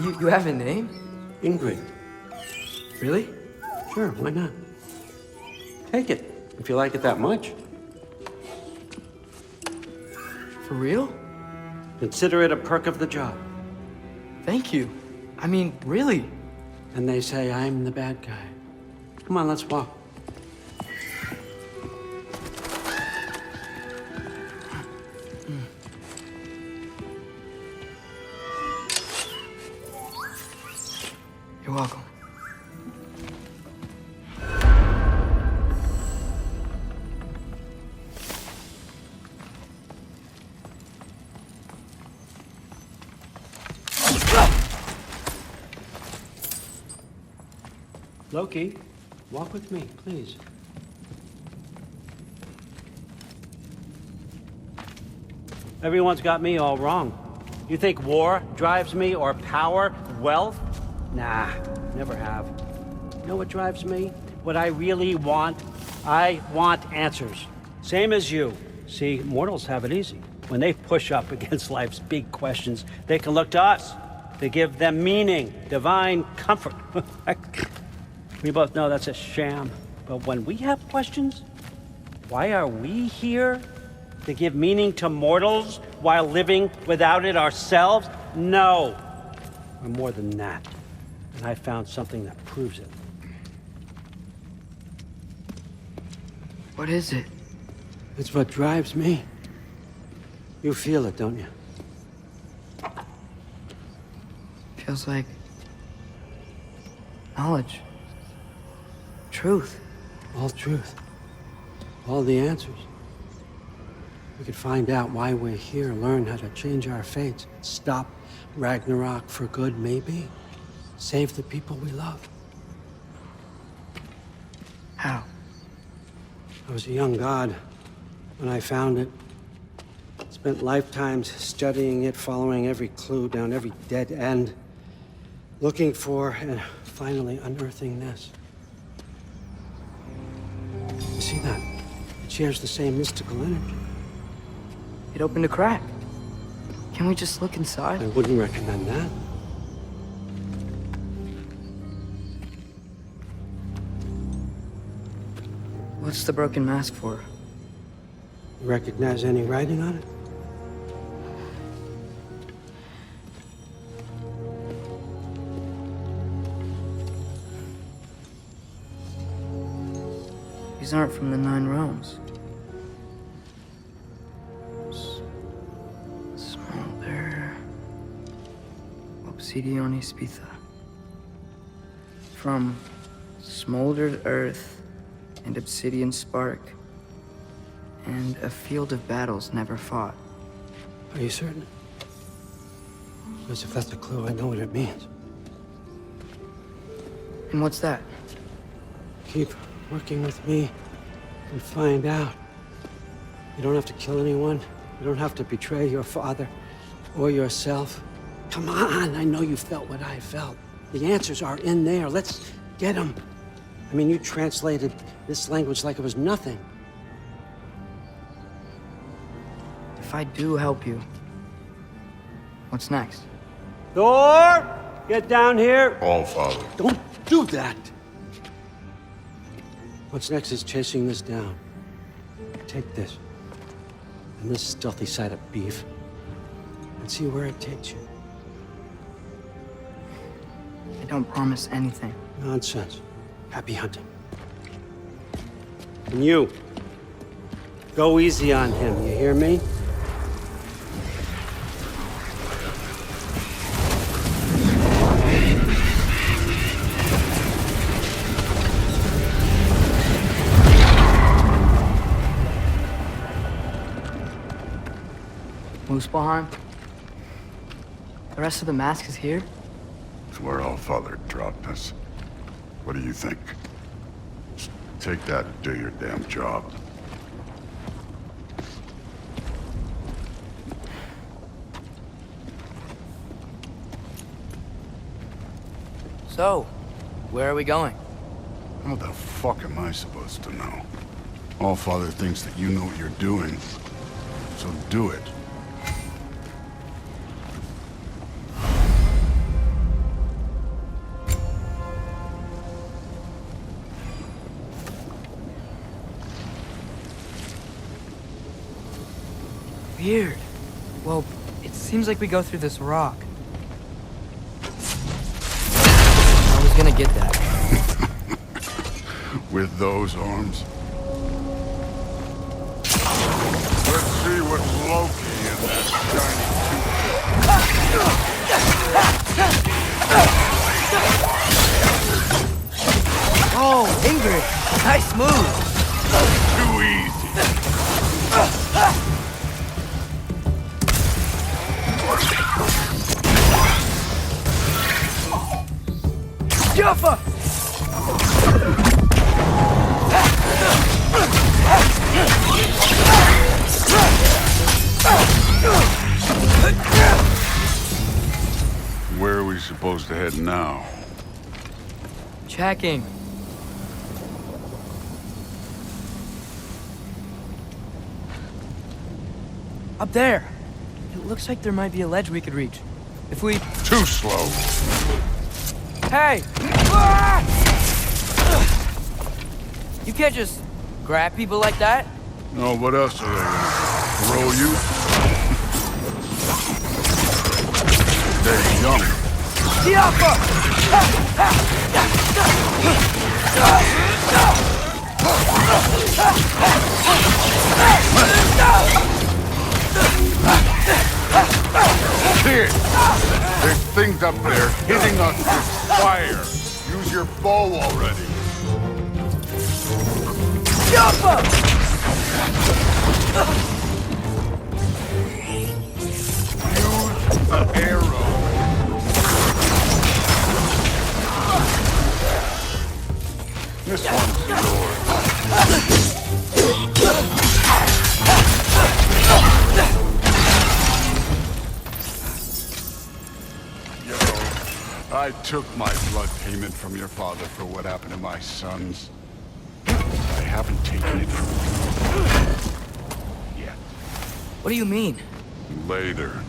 You have a name? Ingrid. Really? Sure, why not? Take it, if you like it that much. For real? Consider it a perk of the job. Thank you. I mean, really. And they say I'm the bad guy. Come on, let's walk. You're welcome. Loki, walk with me, please. Everyone's got me all wrong. You think war drives me, or power, wealth? Nah, never have. You know what drives me? What I really want? I want answers. Same as you. See, mortals have it easy. When they push up against life's big questions, they can look to us to give them meaning, divine comfort. We both know that's a sham. But when we have questions, why are we here? To give meaning to mortals while living without it ourselves? No. We're more than that. And I found something that proves it. What is it? It's what drives me. You feel it, don't you? Feels like knowledge. Truth. All truth. All the answers. We could find out why we're here, learn how to change our fates, stop Ragnarok for good, maybe. Save the people we love. How? I was a young god when I found it. Spent lifetimes studying it, following every clue down every dead end, looking for and finally unearthing this. You see that? It shares the same mystical energy. It opened a crack. Can we just look inside? I wouldn't recommend that. What's the broken mask for? You recognize any writing on it? These aren't from the Nine Realms. Smolder. Obsidione Spitha. From smoldered earth and obsidian spark, and a field of battles never fought. Are you certain? Because if that's a clue, I know what it means. And what's that? Keep working with me and find out. You don't have to kill anyone. You don't have to betray your father or yourself. Come on, I know you felt what I felt. The answers are in there. Let's get them. I mean, you translated this language like it was nothing. If I do help you, what's next? Thor! Get down here! All Father. Don't do that! What's next is chasing this down. Take this. And this stealthy side of beef. And see where it takes you. I don't promise anything. Nonsense. Happy hunting. And you, go easy on him, you hear me? Muspelheim? The rest of the mask is here? It's where All Father dropped us. What do you think? Just take that and do your damn job. So, where are we going? How the fuck am I supposed to know? All Father thinks that you know what you're doing, so do it. Weird. Well, it seems like we go through this rock. I was gonna get that. With those arms? Let's see what's Loki in that shiny tooth. Oh, Ingrid! Nice move! Too easy. Jaffa! Where are we supposed to head now? Checking. Up there. It looks like there might be a ledge we could reach. If we... Too slow. Hey! Ah! You can't just grab people like that. No, what else are they gonna throw you? They're young. Diapa! Kid! There's things up there hitting us with fire. Use your bow already. Jump up! Use the arrow. This one's yours. I took my blood payment from your father for what happened to my sons. I haven't taken it from you yet. What do you mean? Later.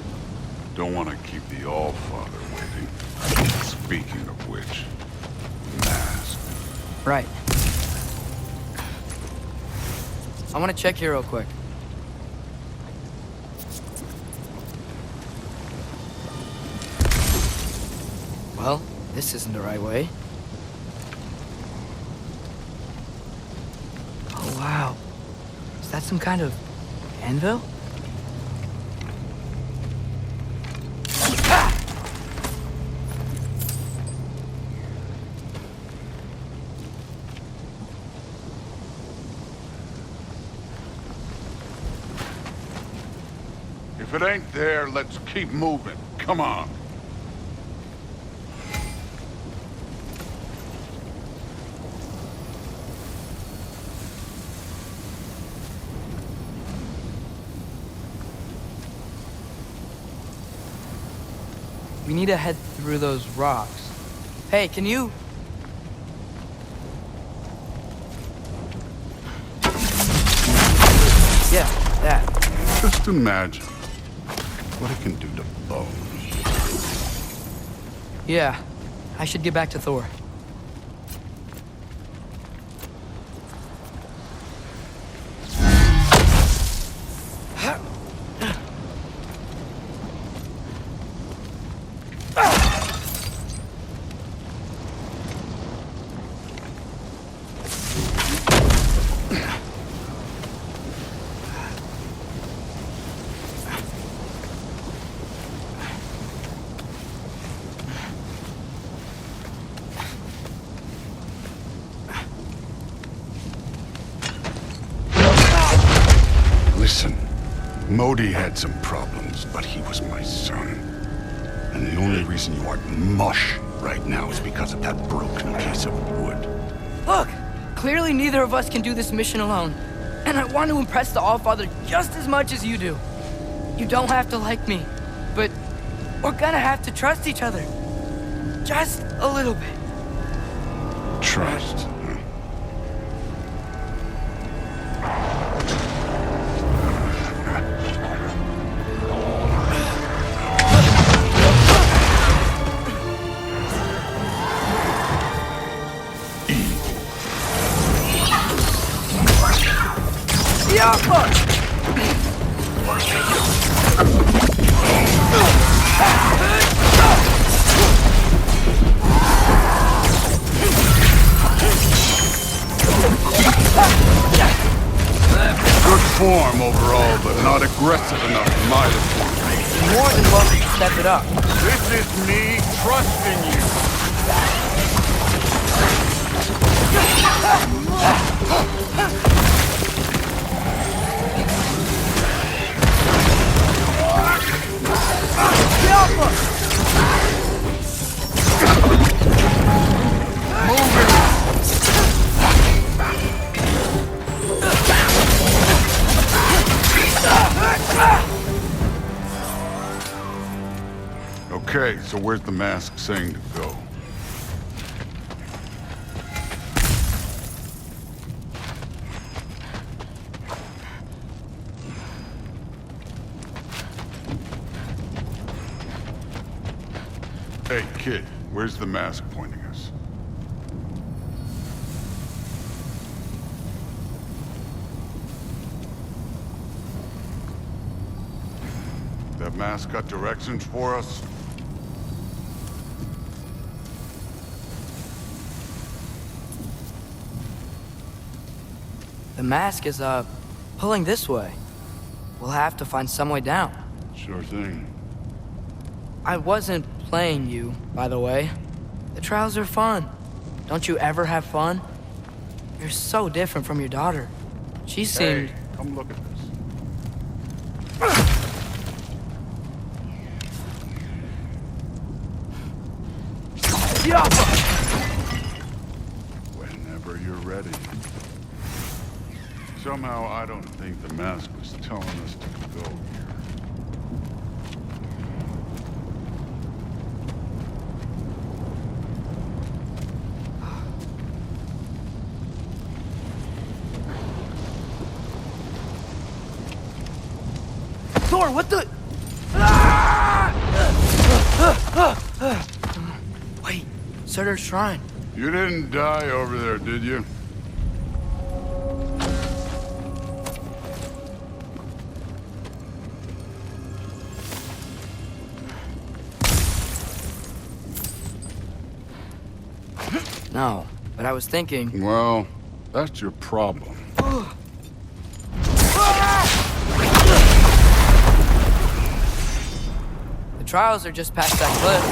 Don't want to keep the All-Father waiting. Speaking of which, mask. Right. I want to check here real quick. Well, this isn't the right way. Oh, wow. Is that some kind of anvil? If it ain't there, let's keep moving. Come on. We need to head through those rocks. Hey, can you... Yeah, that. Just imagine what it can do to bone. Yeah, I should get back to Thor. Listen, Modi had some problems, but he was my son. And the only reason you aren't mush right now is because of that broken piece of wood. Look! Clearly neither of us can do this mission alone. And I want to impress the Allfather just as much as you do. You don't have to like me, but we're gonna have to trust each other. Just a little bit. Trust. Good form overall, but not aggressive enough in my opinion. You're more than welcome to step it up. This is me trusting you. Okay, so where's the mask saying to go? Hey, kid, where's the mask pointing us? That mask got directions for us? The mask is, pulling this way. We'll have to find some way down. Sure thing. I wasn't playing you, by the way. The trials are fun. Don't you ever have fun? You're so different from your daughter. She seemed... Hey, come look at this. Whenever you're ready. Somehow, I don't think the mask was telling us to go here. Thor, what the... Wait, Surtur's shrine. You didn't die over there, did you? No, but I was thinking... Well, that's your problem. The trials are just past that cliff.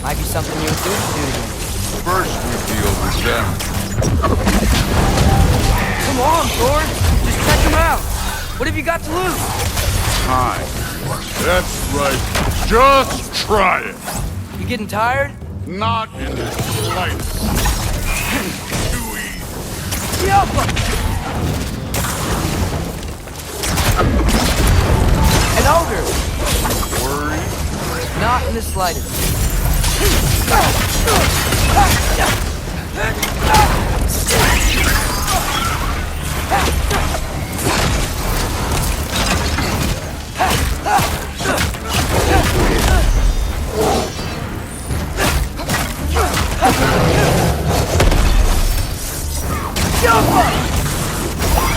Might be something you and Dude can do together. First we deal with them. Come on, Thor! Just check them out! What have you got to lose? Time. That's right. Just try it. You getting tired? Not in the slightest. Too easy. An ogre! Worry? Not in the slightest.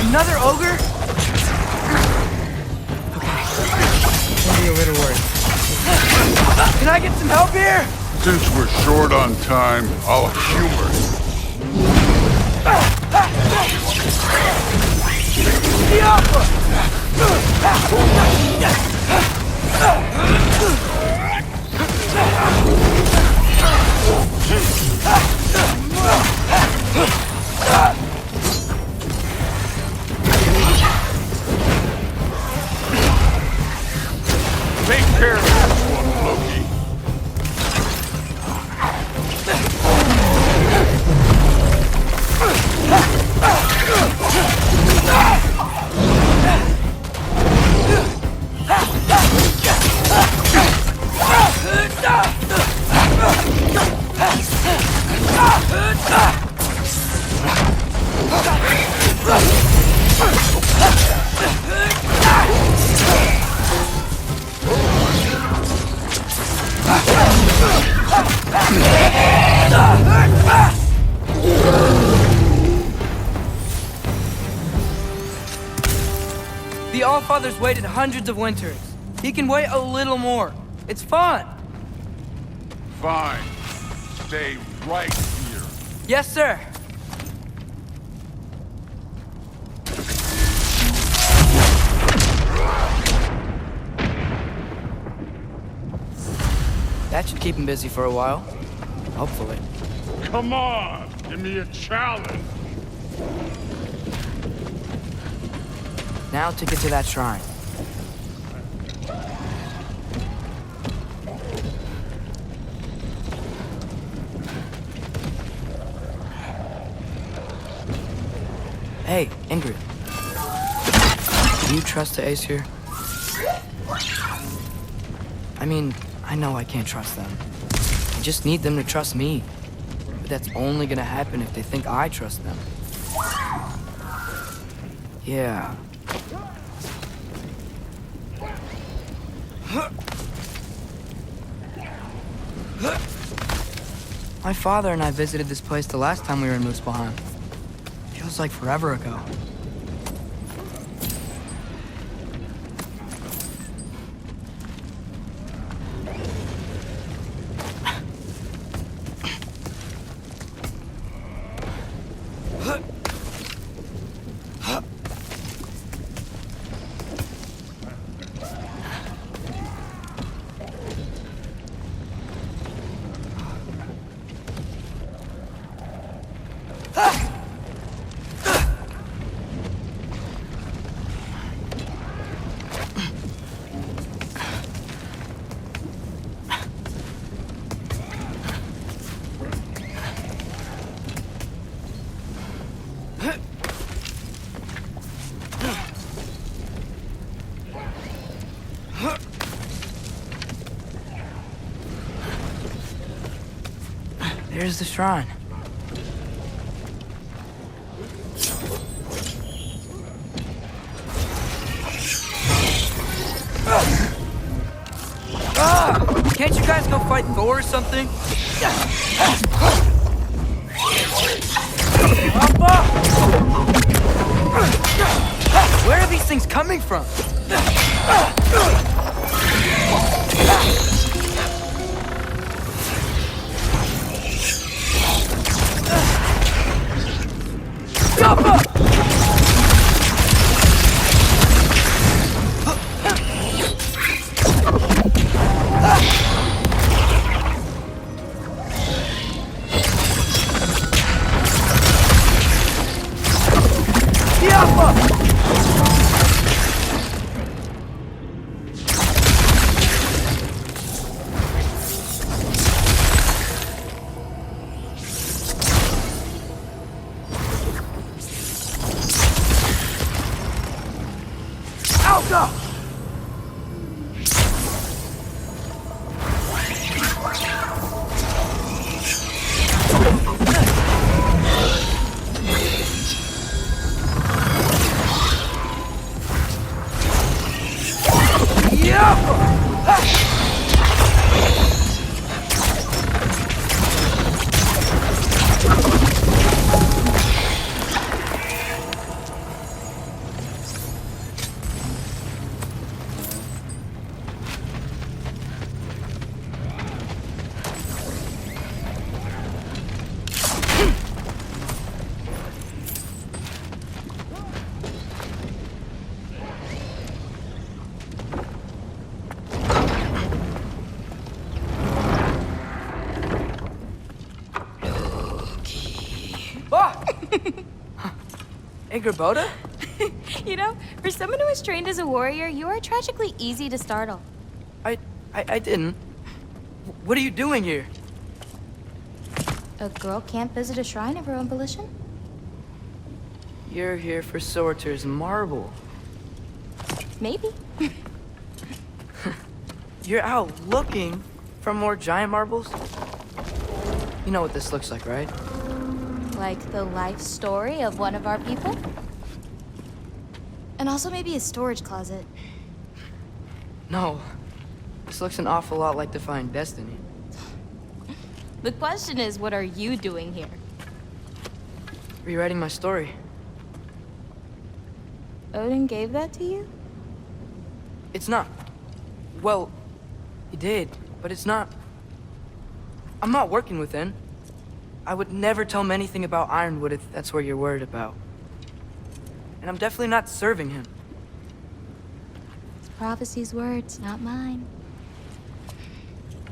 Another ogre? Okay. Maybe a little worried. Can I get some help here? Since we're short on time, I'll humor you. Take care of this one, Loki. The Allfather's waited hundreds of winters. He can wait a little more. It's fun. Fine. Stay right here. Yes, sir. That should keep him busy for a while. Hopefully. Come on, give me a challenge. Now to get to that shrine. Hey, Ingrid. Do you trust the Ace here? I mean, I know I can't trust them. I just need them to trust me. But that's only gonna happen if they think I trust them. Yeah. My father and I visited this place the last time we were in Muspelheim. Feels like forever ago. There's the shrine. Can't you guys go fight Thor or something? Where are these things coming from? Boda? You know, for someone who was trained as a warrior, you are tragically easy to startle. I didn't. What are you doing here? A girl can't visit a shrine of her own volition? You're here for Sorter's marble. Maybe. You're out looking for more giant marbles? You know what this looks like, right? Like the life story of one of our people? And also maybe a storage closet. No. This looks an awful lot like Defying Destiny. The question is, what are you doing here? Rewriting my story. Odin gave that to you? It's not. Well, he did, but it's not. I'm not working with him. I would never tell him anything about Ironwood if that's what you're worried about. And I'm definitely not serving him. It's prophecy's words, not mine.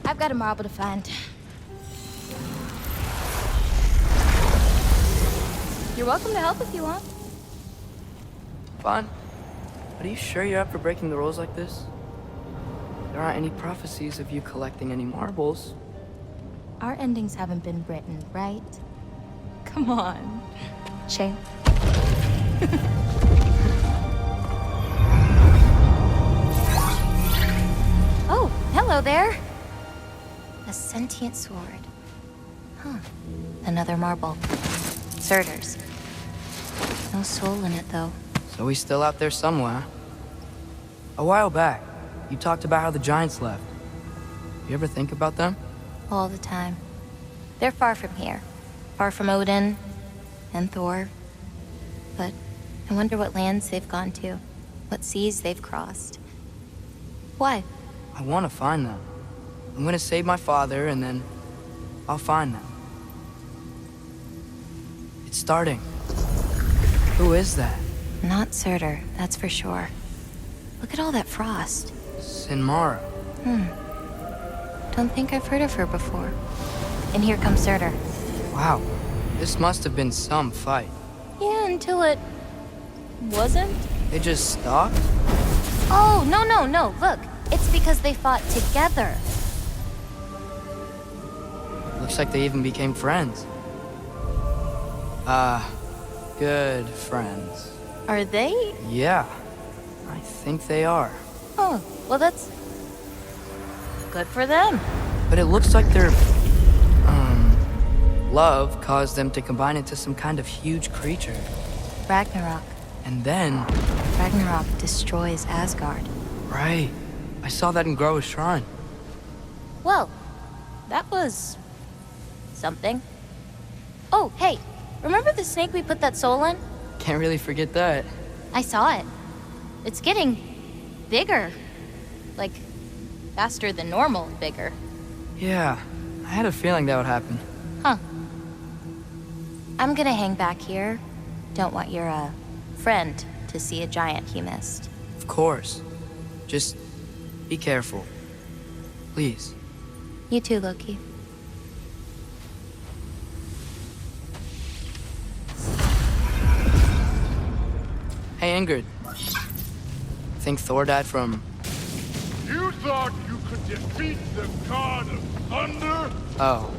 I've got a marble to find. You're welcome to help if you want. Fine. But are you sure you're up for breaking the rules like this? There aren't any prophecies of you collecting any marbles. Our endings haven't been written, right? Come on. Shame. Oh, hello there. A sentient sword. Huh. Another marble. Surtur's. No soul in it, though. So he's still out there somewhere. A while back, you talked about how the giants left. You ever think about them? All the time. They're far from here. Far from Odin and Thor. But I wonder what lands they've gone to. What seas they've crossed. Why? I want to find them. I'm gonna save my father, and then I'll find them. It's starting. Who is that? Not Surtur, that's for sure. Look at all that frost. Sinmara. Don't think I've heard of her before. And here comes Surtur. Wow. This must have been some fight. Yeah, until it... wasn't? They just stopped? Oh, no. Look, it's because they fought together. Looks like they even became friends. Good friends. Are they? Yeah, I think they are. Oh, well that's... good for them. But it looks like their, love caused them to combine into some kind of huge creature. Ragnarok. And then... Ragnarok destroys Asgard. Right. I saw that in Groa's shrine. Well, that was... something. Oh, hey, remember the snake we put that soul in? Can't really forget that. I saw it. It's getting... bigger. Like, faster than normal bigger. Yeah, I had a feeling that would happen. Huh. I'm gonna hang back here. Don't want your, friend to see a giant he missed. Of course. Just be careful. Please. You too, Loki. Hey, Ingrid. Think Thor died from... You thought you could defeat the god of thunder? Oh.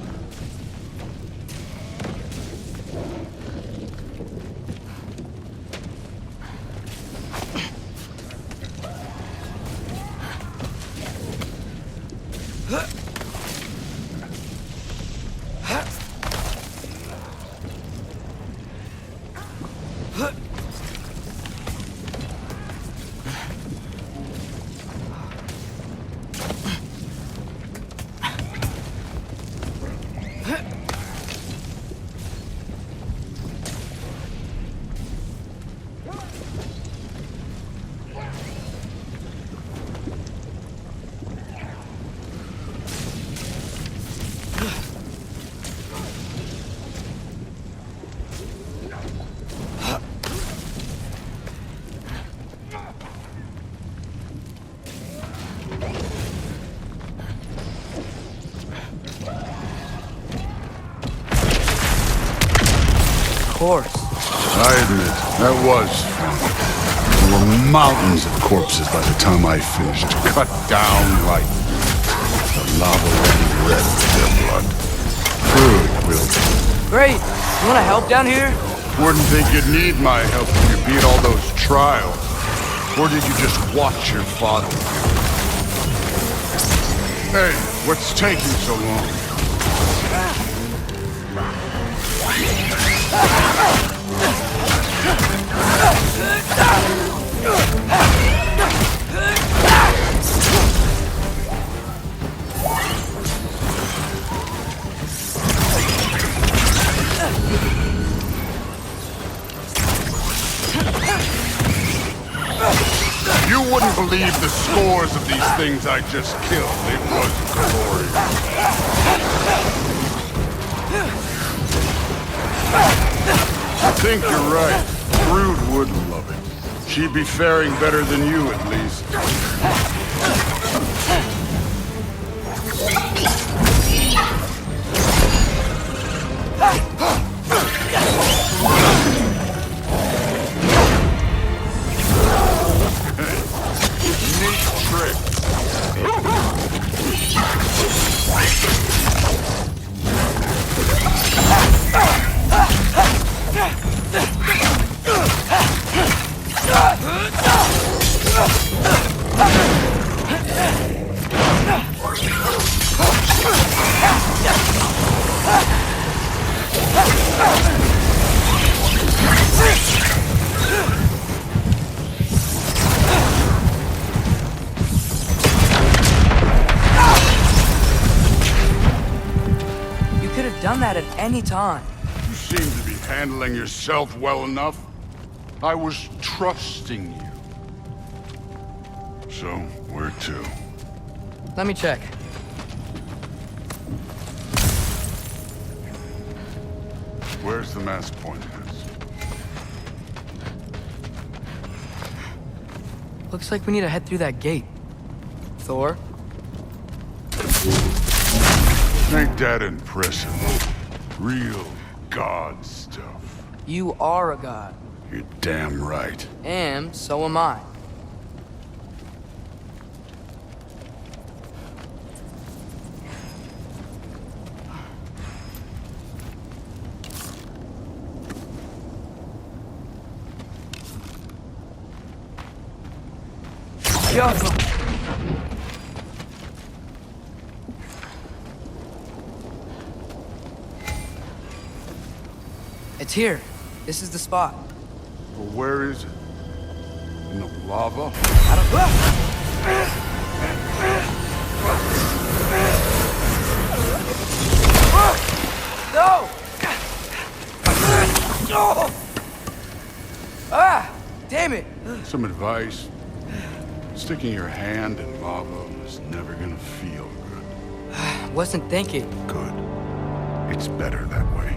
course. I admit, that was fun. There were mountains of corpses by the time I finished. Cut down like the lava running red with their blood. Good, Will. Great. You want to help down here? Wouldn't think you'd need my help when you beat all those trials. Or did you just watch your father? Hey, what's taking so long? You wouldn't believe the scores of these things I just killed. It was glorious. I think you're right. Brood would love it. She'd be faring better than you, at least. Neat trick. You could have done that at any time. You seem to be handling yourself well enough. I was trusting you. So, where to? Let me check. Where's the mast point? Looks like we need to head through that gate. Thor? Ain't that impressive? Real god stuff. You are a god. You're damn right. And so am I. Careful. It's here. This is the spot. Well, where is it? In the lava? I don't... No! Ah! Damn it! Some advice. Sticking your hand in lava is never gonna feel good. Wasn't thinking. Good. It's better that way.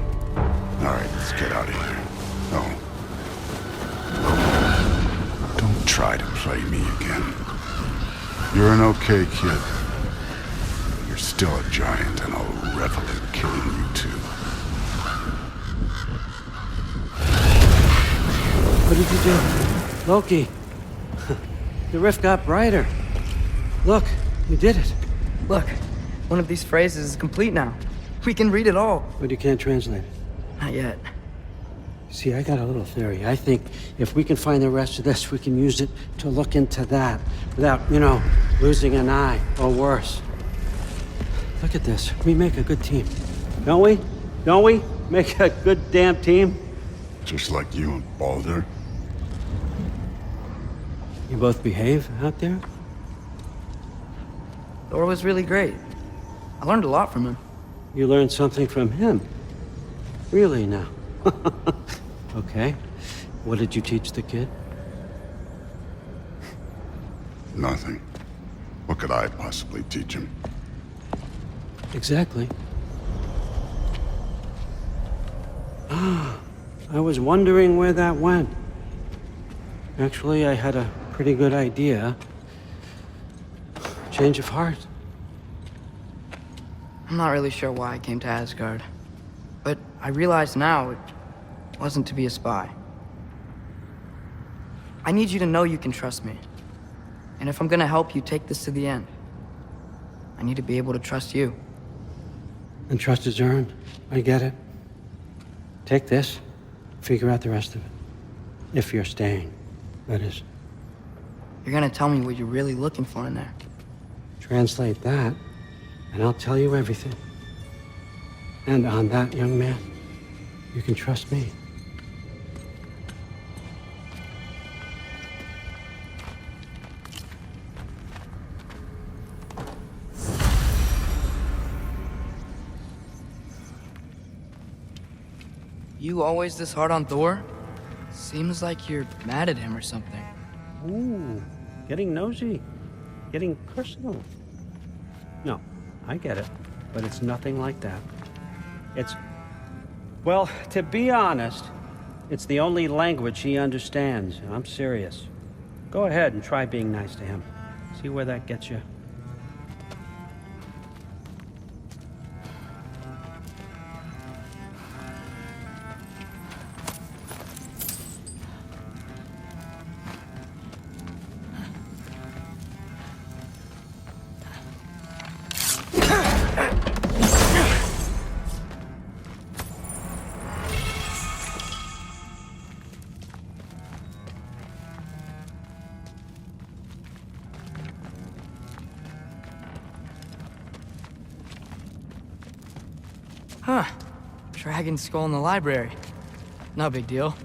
All right, let's get out of here. Oh. Don't try to play me again. You're an okay kid. You're still a giant, and I'll revel in killing you too. What did you do? Loki. The rift got brighter. Look, you did it. Look, one of these phrases is complete now. We can read it all. But you can't translate it. Not yet. See, I got a little theory. I think if we can find the rest of this, we can use it to look into that without, you know, losing an eye or worse. Look at this. We make a good team. Don't we? Don't we? Make a good damn team? Just like you and Baldur. You both behave out there? Thor was really great. I learned a lot from him. You learned something from him? Really now? Okay. What did you teach the kid? Nothing. What could I possibly teach him? Exactly. Ah, I was wondering where that went. Actually, I had a pretty good idea. Change of heart. I'm not really sure why I came to Asgard. But I realize now it wasn't to be a spy. I need you to know you can trust me. And if I'm gonna help you take this to the end, I need to be able to trust you. And trust is earned. I get it. Take this, figure out the rest of it. If you're staying, that is. You're gonna tell me what you're really looking for in there. Translate that, and I'll tell you everything. And on that, young man, you can trust me. You always this hard on Thor? Seems like you're mad at him or something. Ooh, getting nosy, getting personal. No, I get it, but it's nothing like that. Well, to be honest, it's the only language he understands, and I'm serious. Go ahead and try being nice to him. See where that gets you. Huh. Dragon skull in the library. No big deal.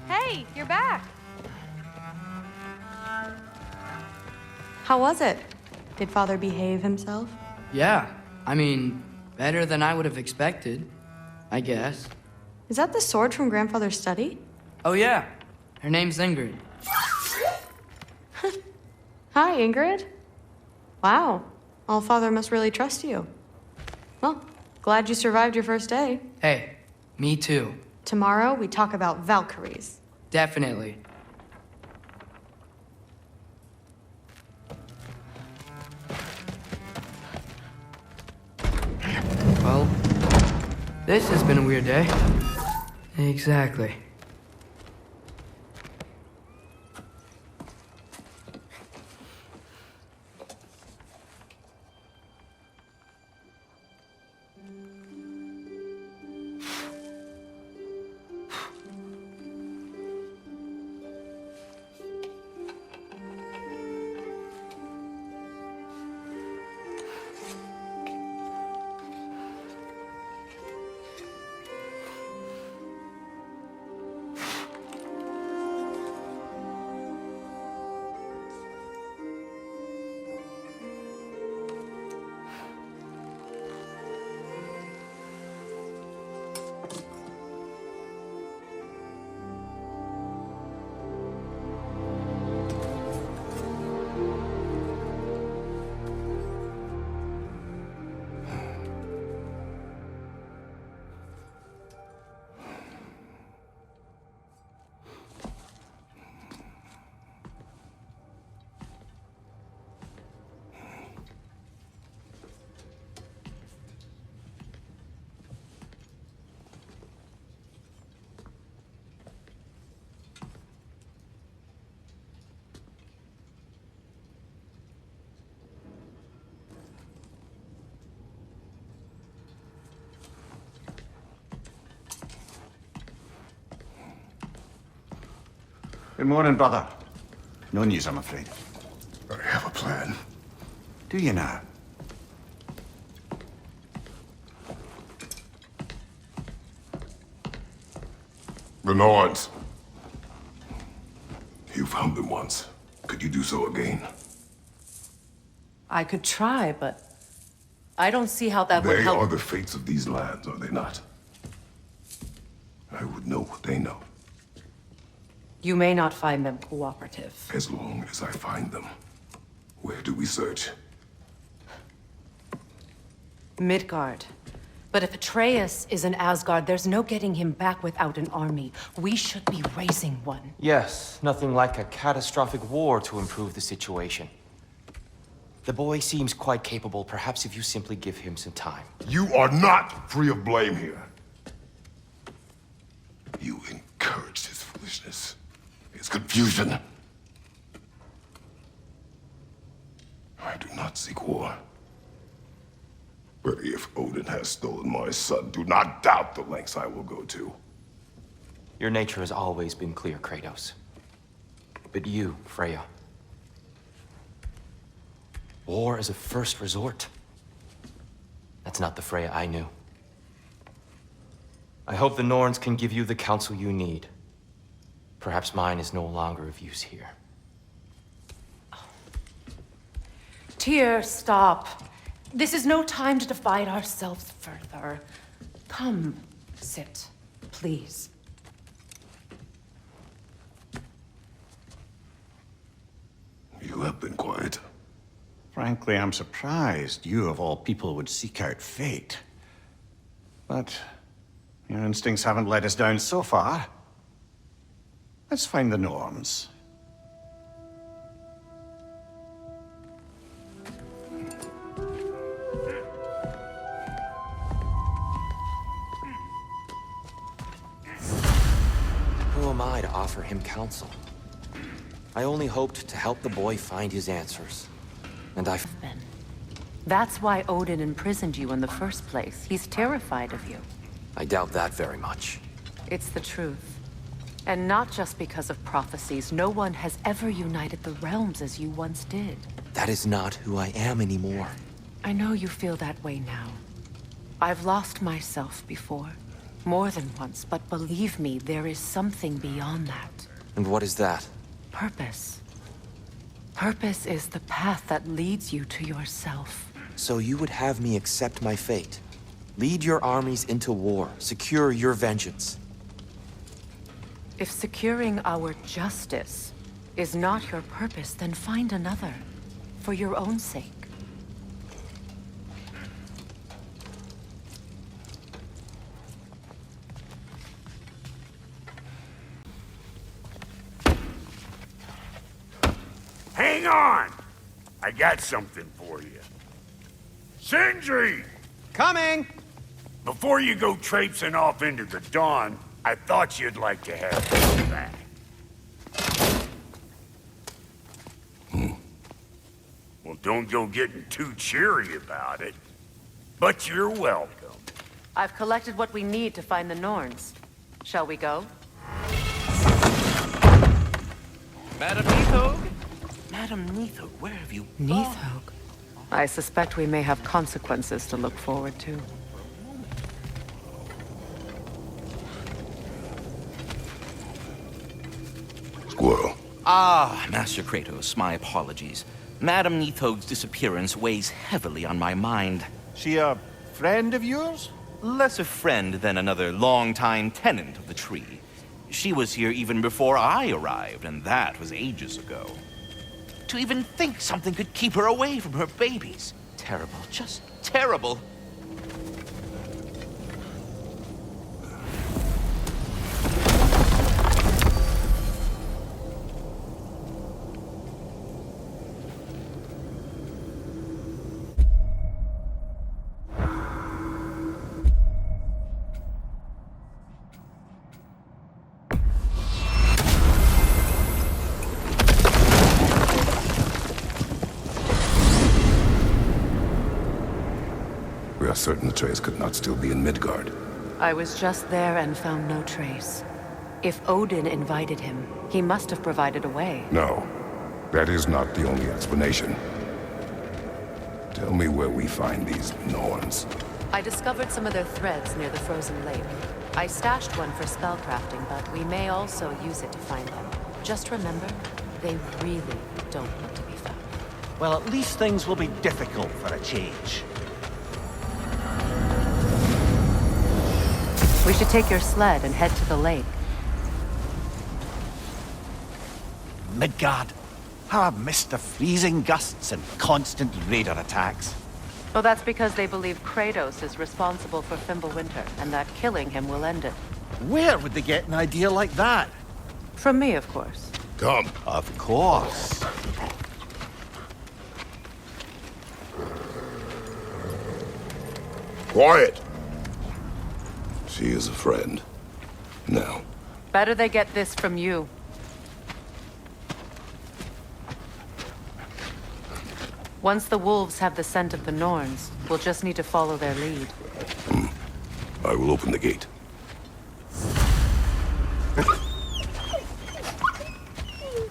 Hey, you're back. How was it? Did Father behave himself? Yeah, I mean, better than I would have expected, I guess. Is that the sword from Grandfather's study? Oh yeah, her name's Ingrid. Hi, Ingrid. Wow, Allfather must really trust you. Well, glad you survived your first day. Hey, me too. Tomorrow, we talk about Valkyries. Definitely. Well, this has been a weird day. Exactly. Good morning, brother. No news, I'm afraid. I have a plan. Do you now? The Nords. You found them once. Could you do so again? I could try, but I don't see how that would They help. are the fates of these lands, are they not? I would know what they know, You may not find them cooperative. as long as I find them. Where do we search? Midgard. But if Atreus is in Asgard, there's no getting him back without an army. We should be raising one. Yes, nothing like a catastrophic war to improve the situation. The boy seems quite capable. Perhaps if you simply give him some time. You are not free of blame here. You encouraged his foolishness, his confusion. I do not seek war. But if Odin has stolen my son, do not doubt the lengths I will go to. Your nature has always been clear, Kratos. But you, Freya. War is a first resort. That's not the Freya I knew. I hope the Norns can give you the counsel you need. Perhaps mine is no longer of use here. Tyr, stop. This is no time to divide ourselves further. Come, sit, please. You have been quiet. Frankly, I'm surprised you, of all people, would seek out fate. But your instincts haven't let us down so far. Let's find the Norns. Who am I to offer him counsel? I only hoped to help the boy find his answers. And I... That's why Odin imprisoned you in the first place. He's terrified of you. I doubt that very much. It's the truth. And not just because of prophecies. No one has ever united the realms as you once did. That is not who I am anymore. I know you feel that way now. I've lost myself before. More than once, but believe me, there is something beyond that. And what is that? Purpose. Purpose is the path that leads you to yourself. So you would have me accept my fate? Lead your armies into war, secure your vengeance. If securing our justice is not your purpose, then find another. For your own sake. Hang on! I got something for you. Sindri! Coming! Before you go traipsing off into the dawn, I thought you'd like to have this back. Well, don't go getting too cheery about it. But you're welcome. I've collected what we need to find the Norns. Shall we go? Madam Neathog? Madam Neathog, where have you gone? Neathog? I suspect we may have consequences to look forward to. Squirrel. Ah, Master Kratos, my apologies. Madam Neathog's disappearance weighs heavily on my mind. She a friend of yours? Less a friend than another long-time tenant of the tree. She was here even before I arrived, and that was ages ago. To even think something could keep her away from her babies. Terrible, just terrible. We are certain Atreus could not still be in Midgard. I was just there and found no trace. If Odin invited him, he must have provided a way. No, that is not the only explanation. Tell me where we find these Norns. I discovered some of their threads near the frozen lake. I stashed one for spellcrafting, but we may also use it to find them. Just remember, they really don't want to be found. Well, at least things will be difficult for a change. We should take your sled and head to the lake. Midgard. How I've missed the freezing gusts and constant raider attacks. Well, that's because they believe Kratos is responsible for Fimbulwinter, and that killing him will end it. Where would they get an idea like that? From me, of course. Come. Of course. Quiet! She is a friend. Now. Better they get this from you. Once the wolves have the scent of the Norns, we'll just need to follow their lead. I will open the gate.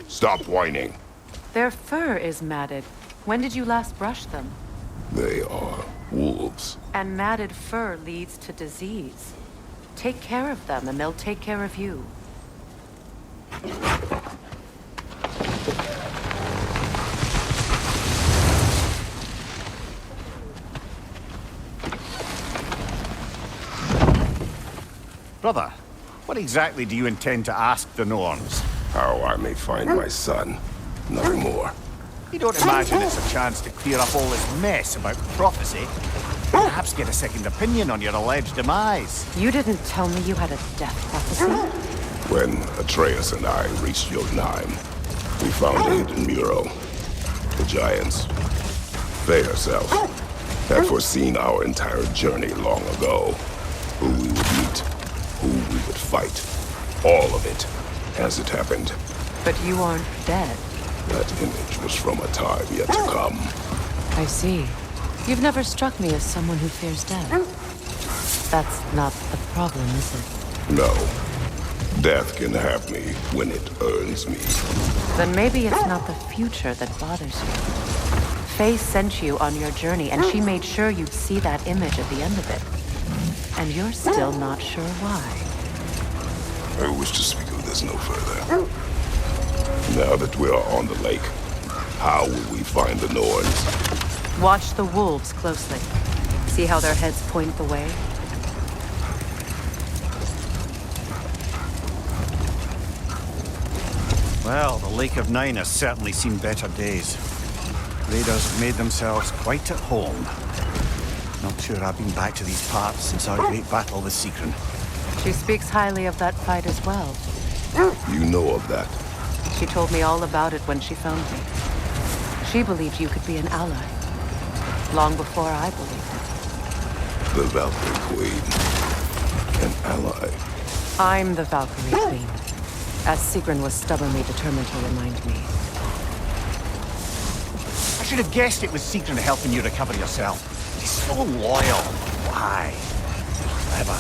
Stop whining. Their fur is matted. When did you last brush them? They are wolves. And matted fur leads to disease. Take care of them, and they'll take care of you. Brother, what exactly do you intend to ask the Norns? How I may find my son. Nothing more. You don't imagine it's a chance to clear up all this mess about prophecy? Perhaps get a second opinion on your alleged demise. You didn't tell me you had a death prophecy? When Atreus and I reached Vanaheim, we found a hidden mural. The giants, they herself, had foreseen our entire journey long ago. Who we would meet, who we would fight. All of it, as it happened. But you aren't dead. That image was from a time yet to come. I see. You've never struck me as someone who fears death. That's not the problem, is it? No. Death can have me when it earns me. Then maybe it's not the future that bothers you. Faye sent you on your journey, and she made sure you'd see that image at the end of it. And you're still not sure why. I wish to speak of this no further. Now that we are on the lake, how will we find the Norns? Watch the wolves closely. See how their heads point the way? Well, the Lake of Nine has certainly seen better days. Raiders have made themselves quite at home. Not sure I've been back to these parts since our great battle with Sigrun. She speaks highly of that fight as well. You know of that? She told me all about it when she found me. She believed you could be an ally. Long before I believed it. The Valkyrie Queen. An ally. I'm the Valkyrie Queen, as Sigrun was stubbornly determined to remind me. I should have guessed it was Sigrun helping you recover yourself. He's so loyal. Why? Clever.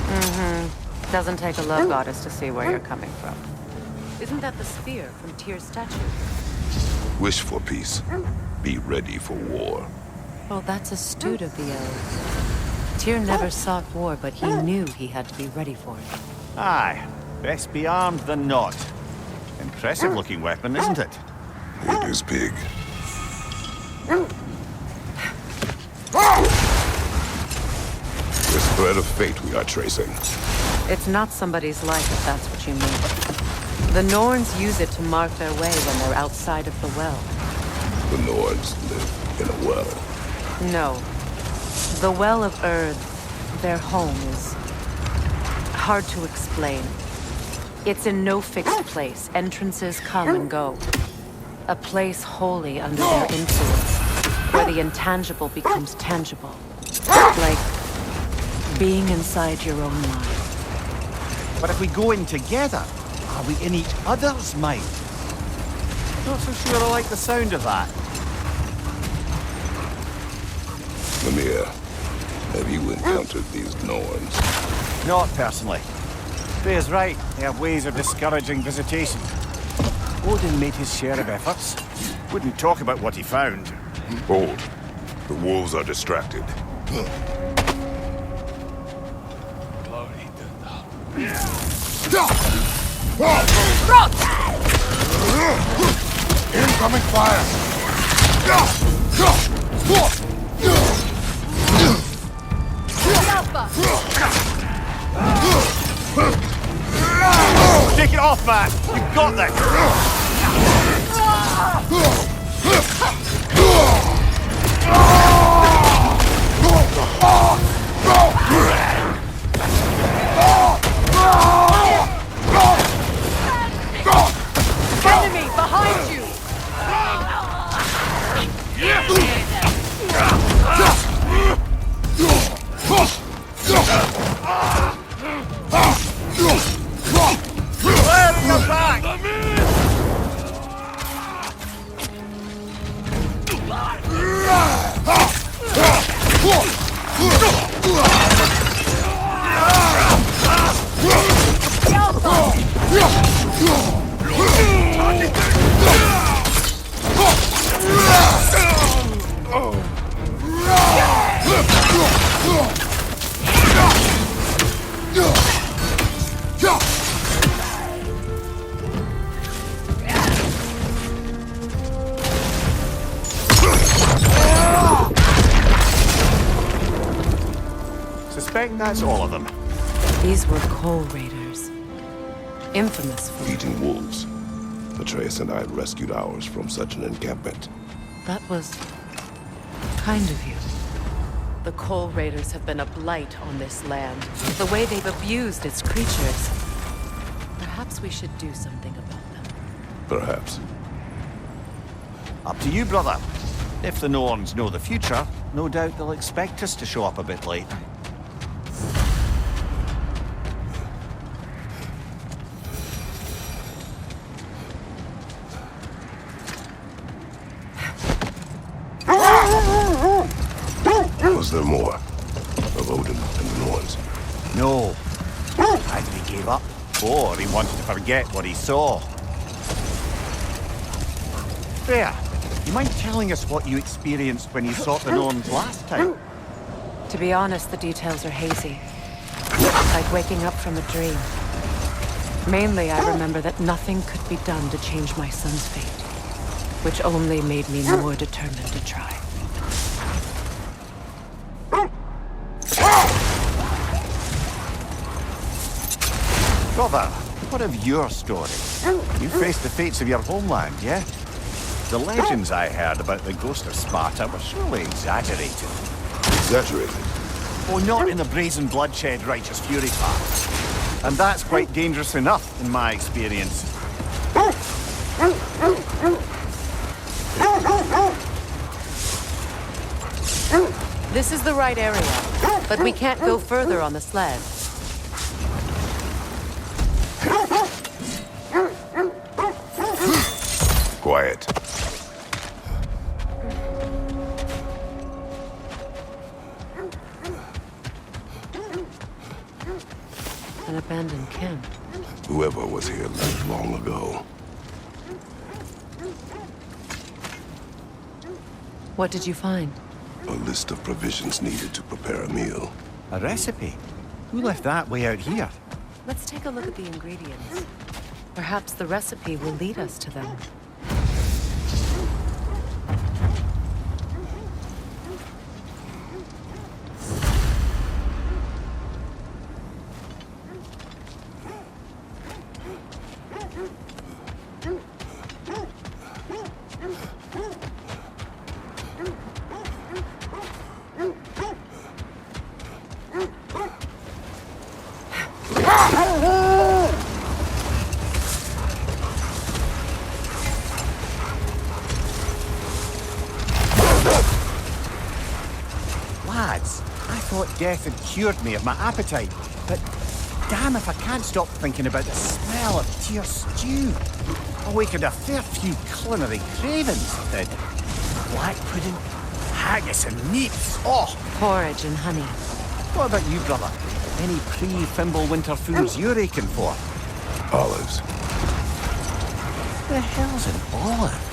Mm-hmm. Doesn't take a love goddess to see where you're coming from. Isn't that the spear from Tyr's statue? Wish for peace. Be ready for war. Well, that's astute of the elves. Tyr never sought war, but he knew he had to be ready for it. Aye. Best be armed than not. Impressive looking weapon, isn't it? It is big. This thread of fate we are tracing. It's not somebody's life, if that's what you mean. The Norns use it to mark their way when they're outside of the well. The Norns live in a well. No. The Well of Erd, their home, is hard to explain. It's in no fixed place. Entrances come and go. A place wholly under their influence, where the intangible becomes tangible. Like being inside your own mind. But if we go in together, are we in each other's mind? Not so sure I like the sound of that. Mimir, Have you encountered these Norns? Not personally. Freya's right. They have ways of discouraging visitation. Odin made his share of efforts. Wouldn't talk about what he found. Hold. The wolves are distracted. Incoming fire! Take it off, man! You've got this! Enemy behind you! Suspect that's all of them. These were coal raiders. Infamous for... Eating wolves. Atreus and I rescued ours from such an encampment. That was... kind of you. The coal raiders have been a blight on this land. The way they've abused its creatures. Perhaps we should do something about them. Perhaps. Up to you, brother. If the Norns know the future, no doubt they'll expect us to show up a bit late. Was there more of Odin and the Norns? No. Either he gave up, or he wanted to forget what he saw. Freya, you mind telling us what you experienced when you sought the Norns last time? To be honest, the details are hazy. Like waking up from a dream. Mainly, I remember that nothing could be done to change my son's fate. Which only made me more determined to try. Brother, what of your story? You faced the fates of your homeland, yeah? The legends I heard about the ghost of Sparta were surely exaggerated. Exaggerated? Oh, not in the brazen bloodshed righteous fury part. And that's quite dangerous enough, in my experience. This is the right area, but we can't go further on the sled. Quiet. An abandoned camp. Whoever was here left long ago. What did you find? A list of provisions needed to prepare a meal. A recipe? Who left that way out here? Let's take a look at the ingredients. Perhaps the recipe will lead us to them. Lads, I thought death had cured me of my appetite, but damn if I can't stop thinking about the smell of tear stew. Awakened a fair few culinary cravings, it did. Black pudding, haggis and neeps. Oh, Porridge and honey. What about you, brother? Any pre-Fimble winter foods you're aching for? Olives. The hell's an olive?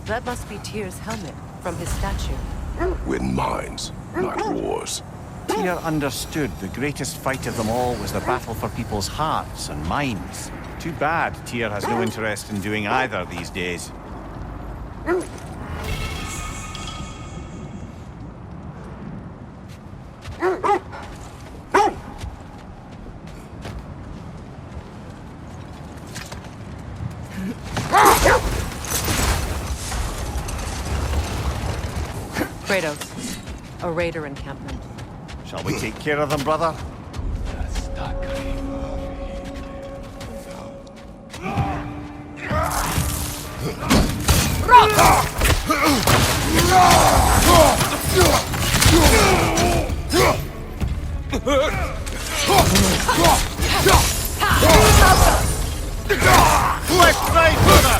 That must be Tyr's helmet from his statue. Win mines, not wars. Tyr understood the greatest fight of them all was the battle for people's hearts and minds. Too bad Tyr has no interest in doing either these days. Kratos, a raider encampment. Shall we take care of them, brother? Left side, brother!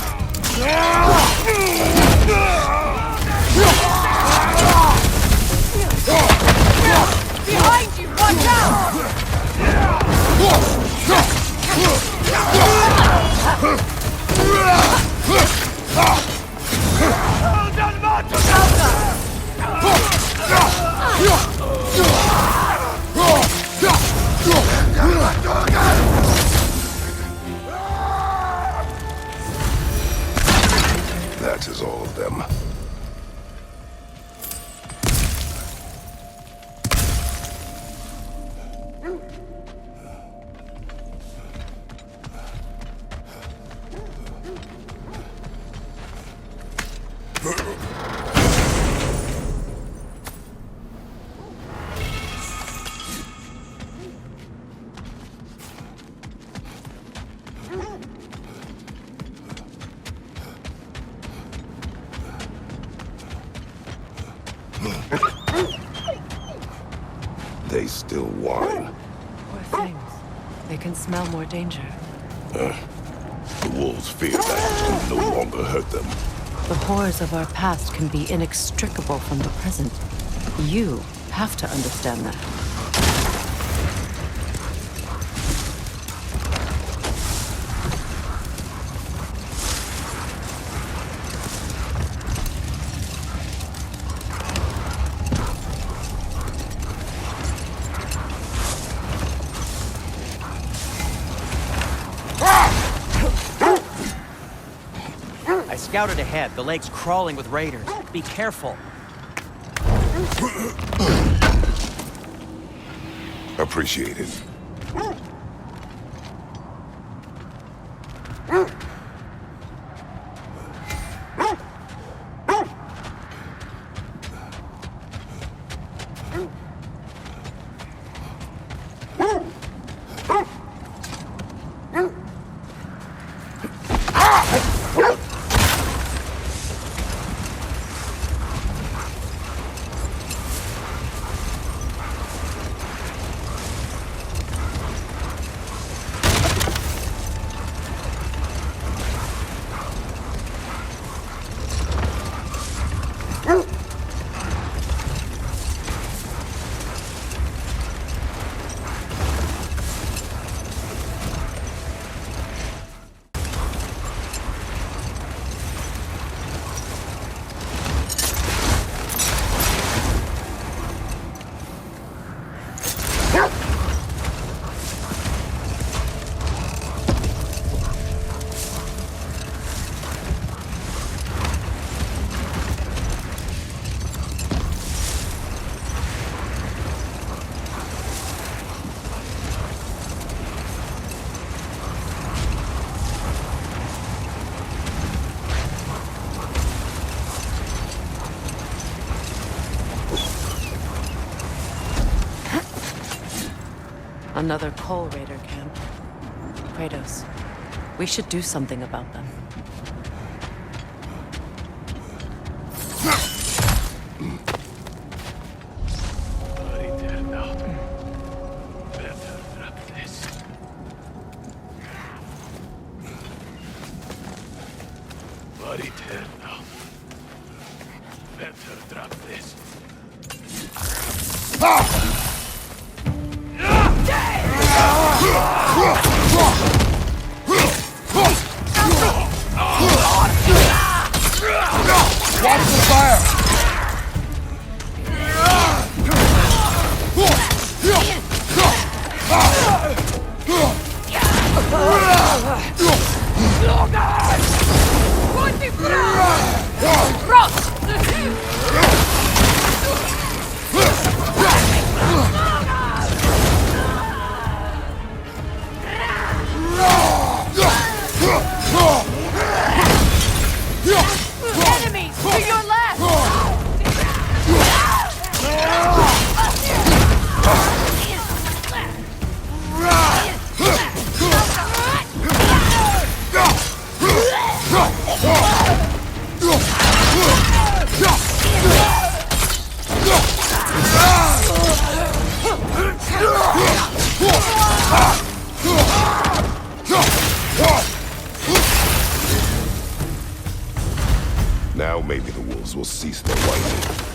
Behind you! Watch out! That is all of them. They still whine. Poor things. They can smell more danger. The wolves fear that can no longer hurt them. The horrors of our past can be inextricable from the present. You have to understand that. I scouted ahead. The lake's crawling with raiders. Be careful. Appreciate it. Another Coal Raider camp. Kratos, we should do something about them. Enemies to your left! Now maybe the wolves will cease their whining.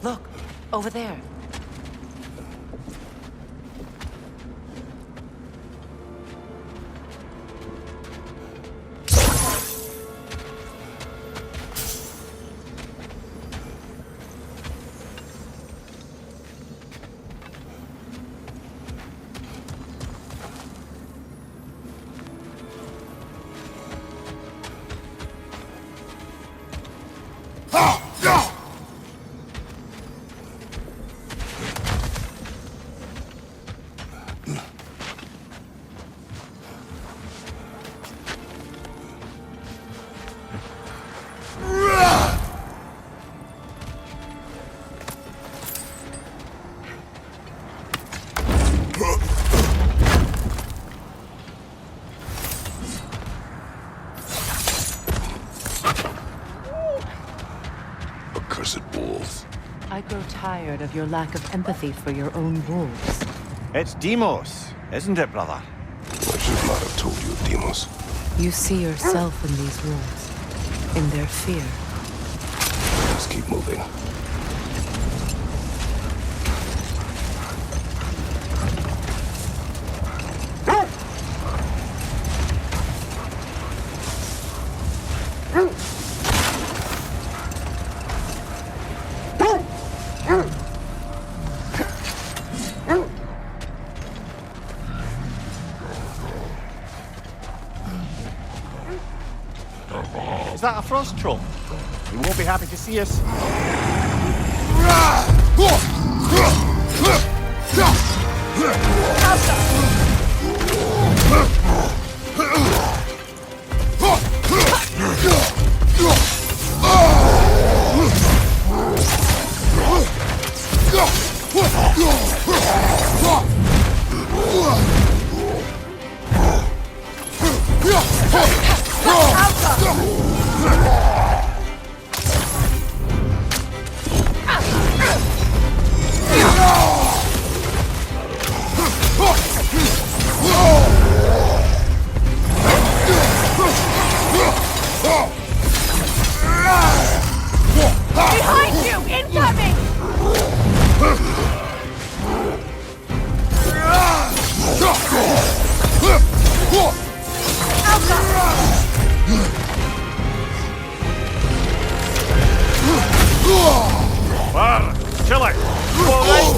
Look, over there. I grow tired of your lack of empathy for your own wolves. It's Demos, isn't it, brother? I should not have told you of Demos. You see yourself in these wolves, in their fear. Let's keep moving. Is that a frost troll? He won't be happy to see us. Behind you! Incoming! Var, kill it! You all right?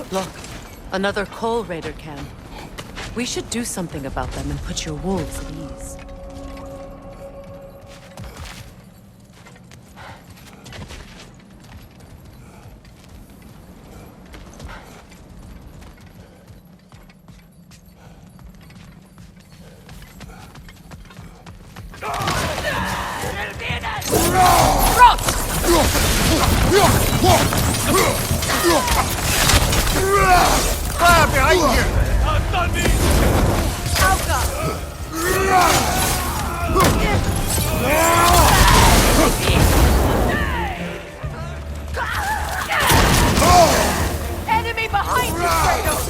Look, another coal raider camp. We should do something about them and put your wolves at ease. Fire behind you! Enemy behind you, Kratos!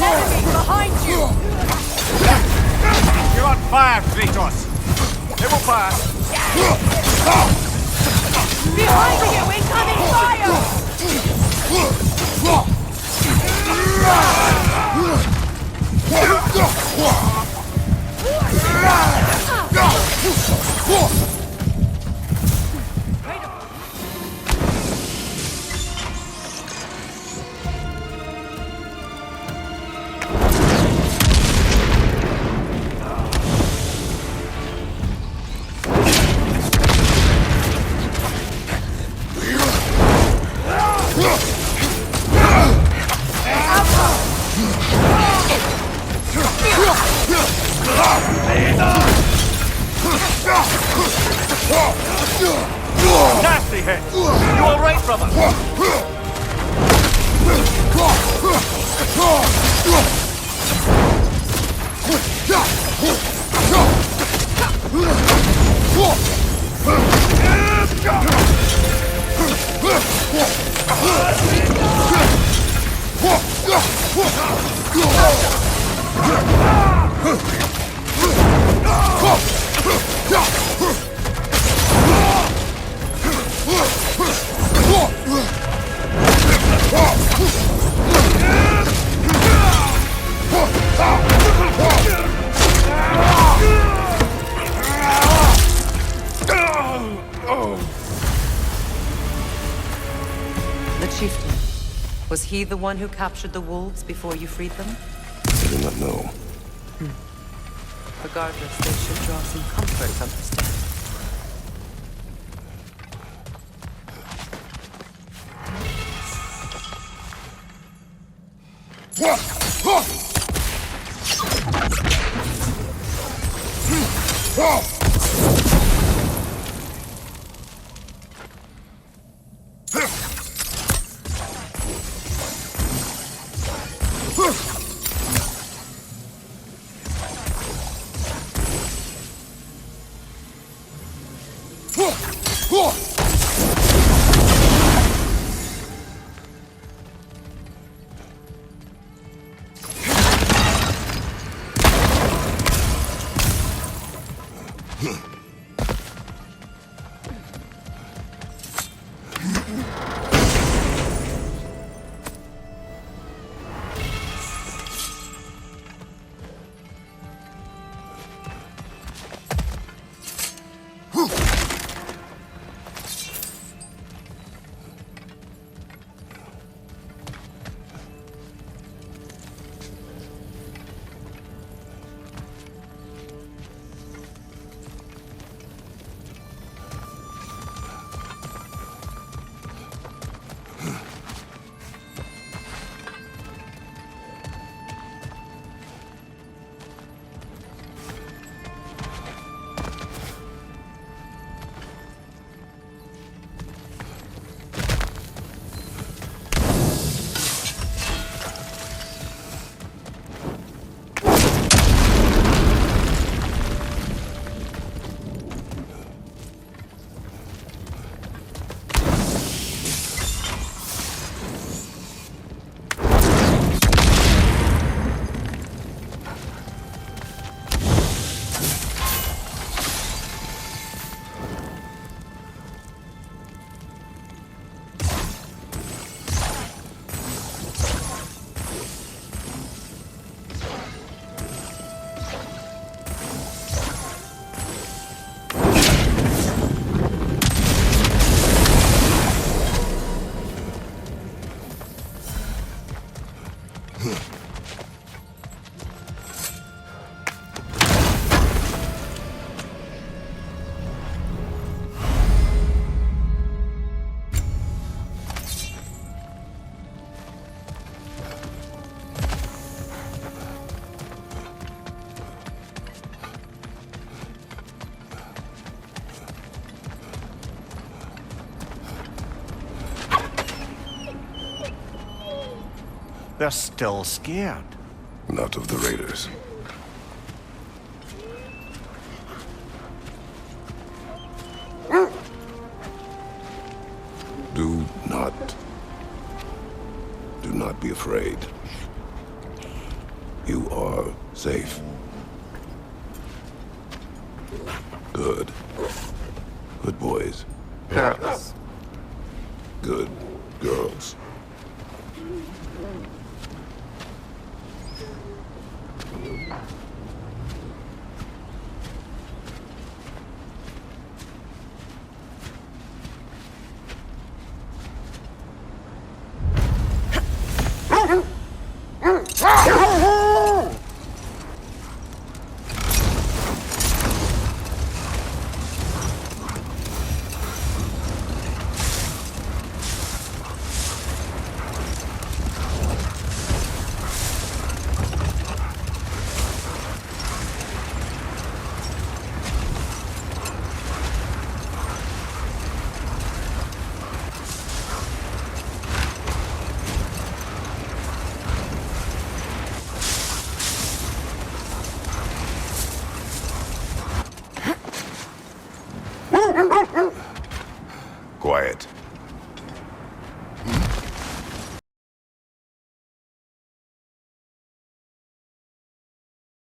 Enemy behind you! You're on fire, Kratos! They will pass! Behind you! Incoming fire! Nasty hit! You all right, brother? The chieftain. Was he the one who captured the wolves before you freed them? I do not know. Regardless, they should draw some comfort from his death. They're still scared. Not of the raiders. Do not be afraid. You are safe. Good. Good boys. Girls. Good girls.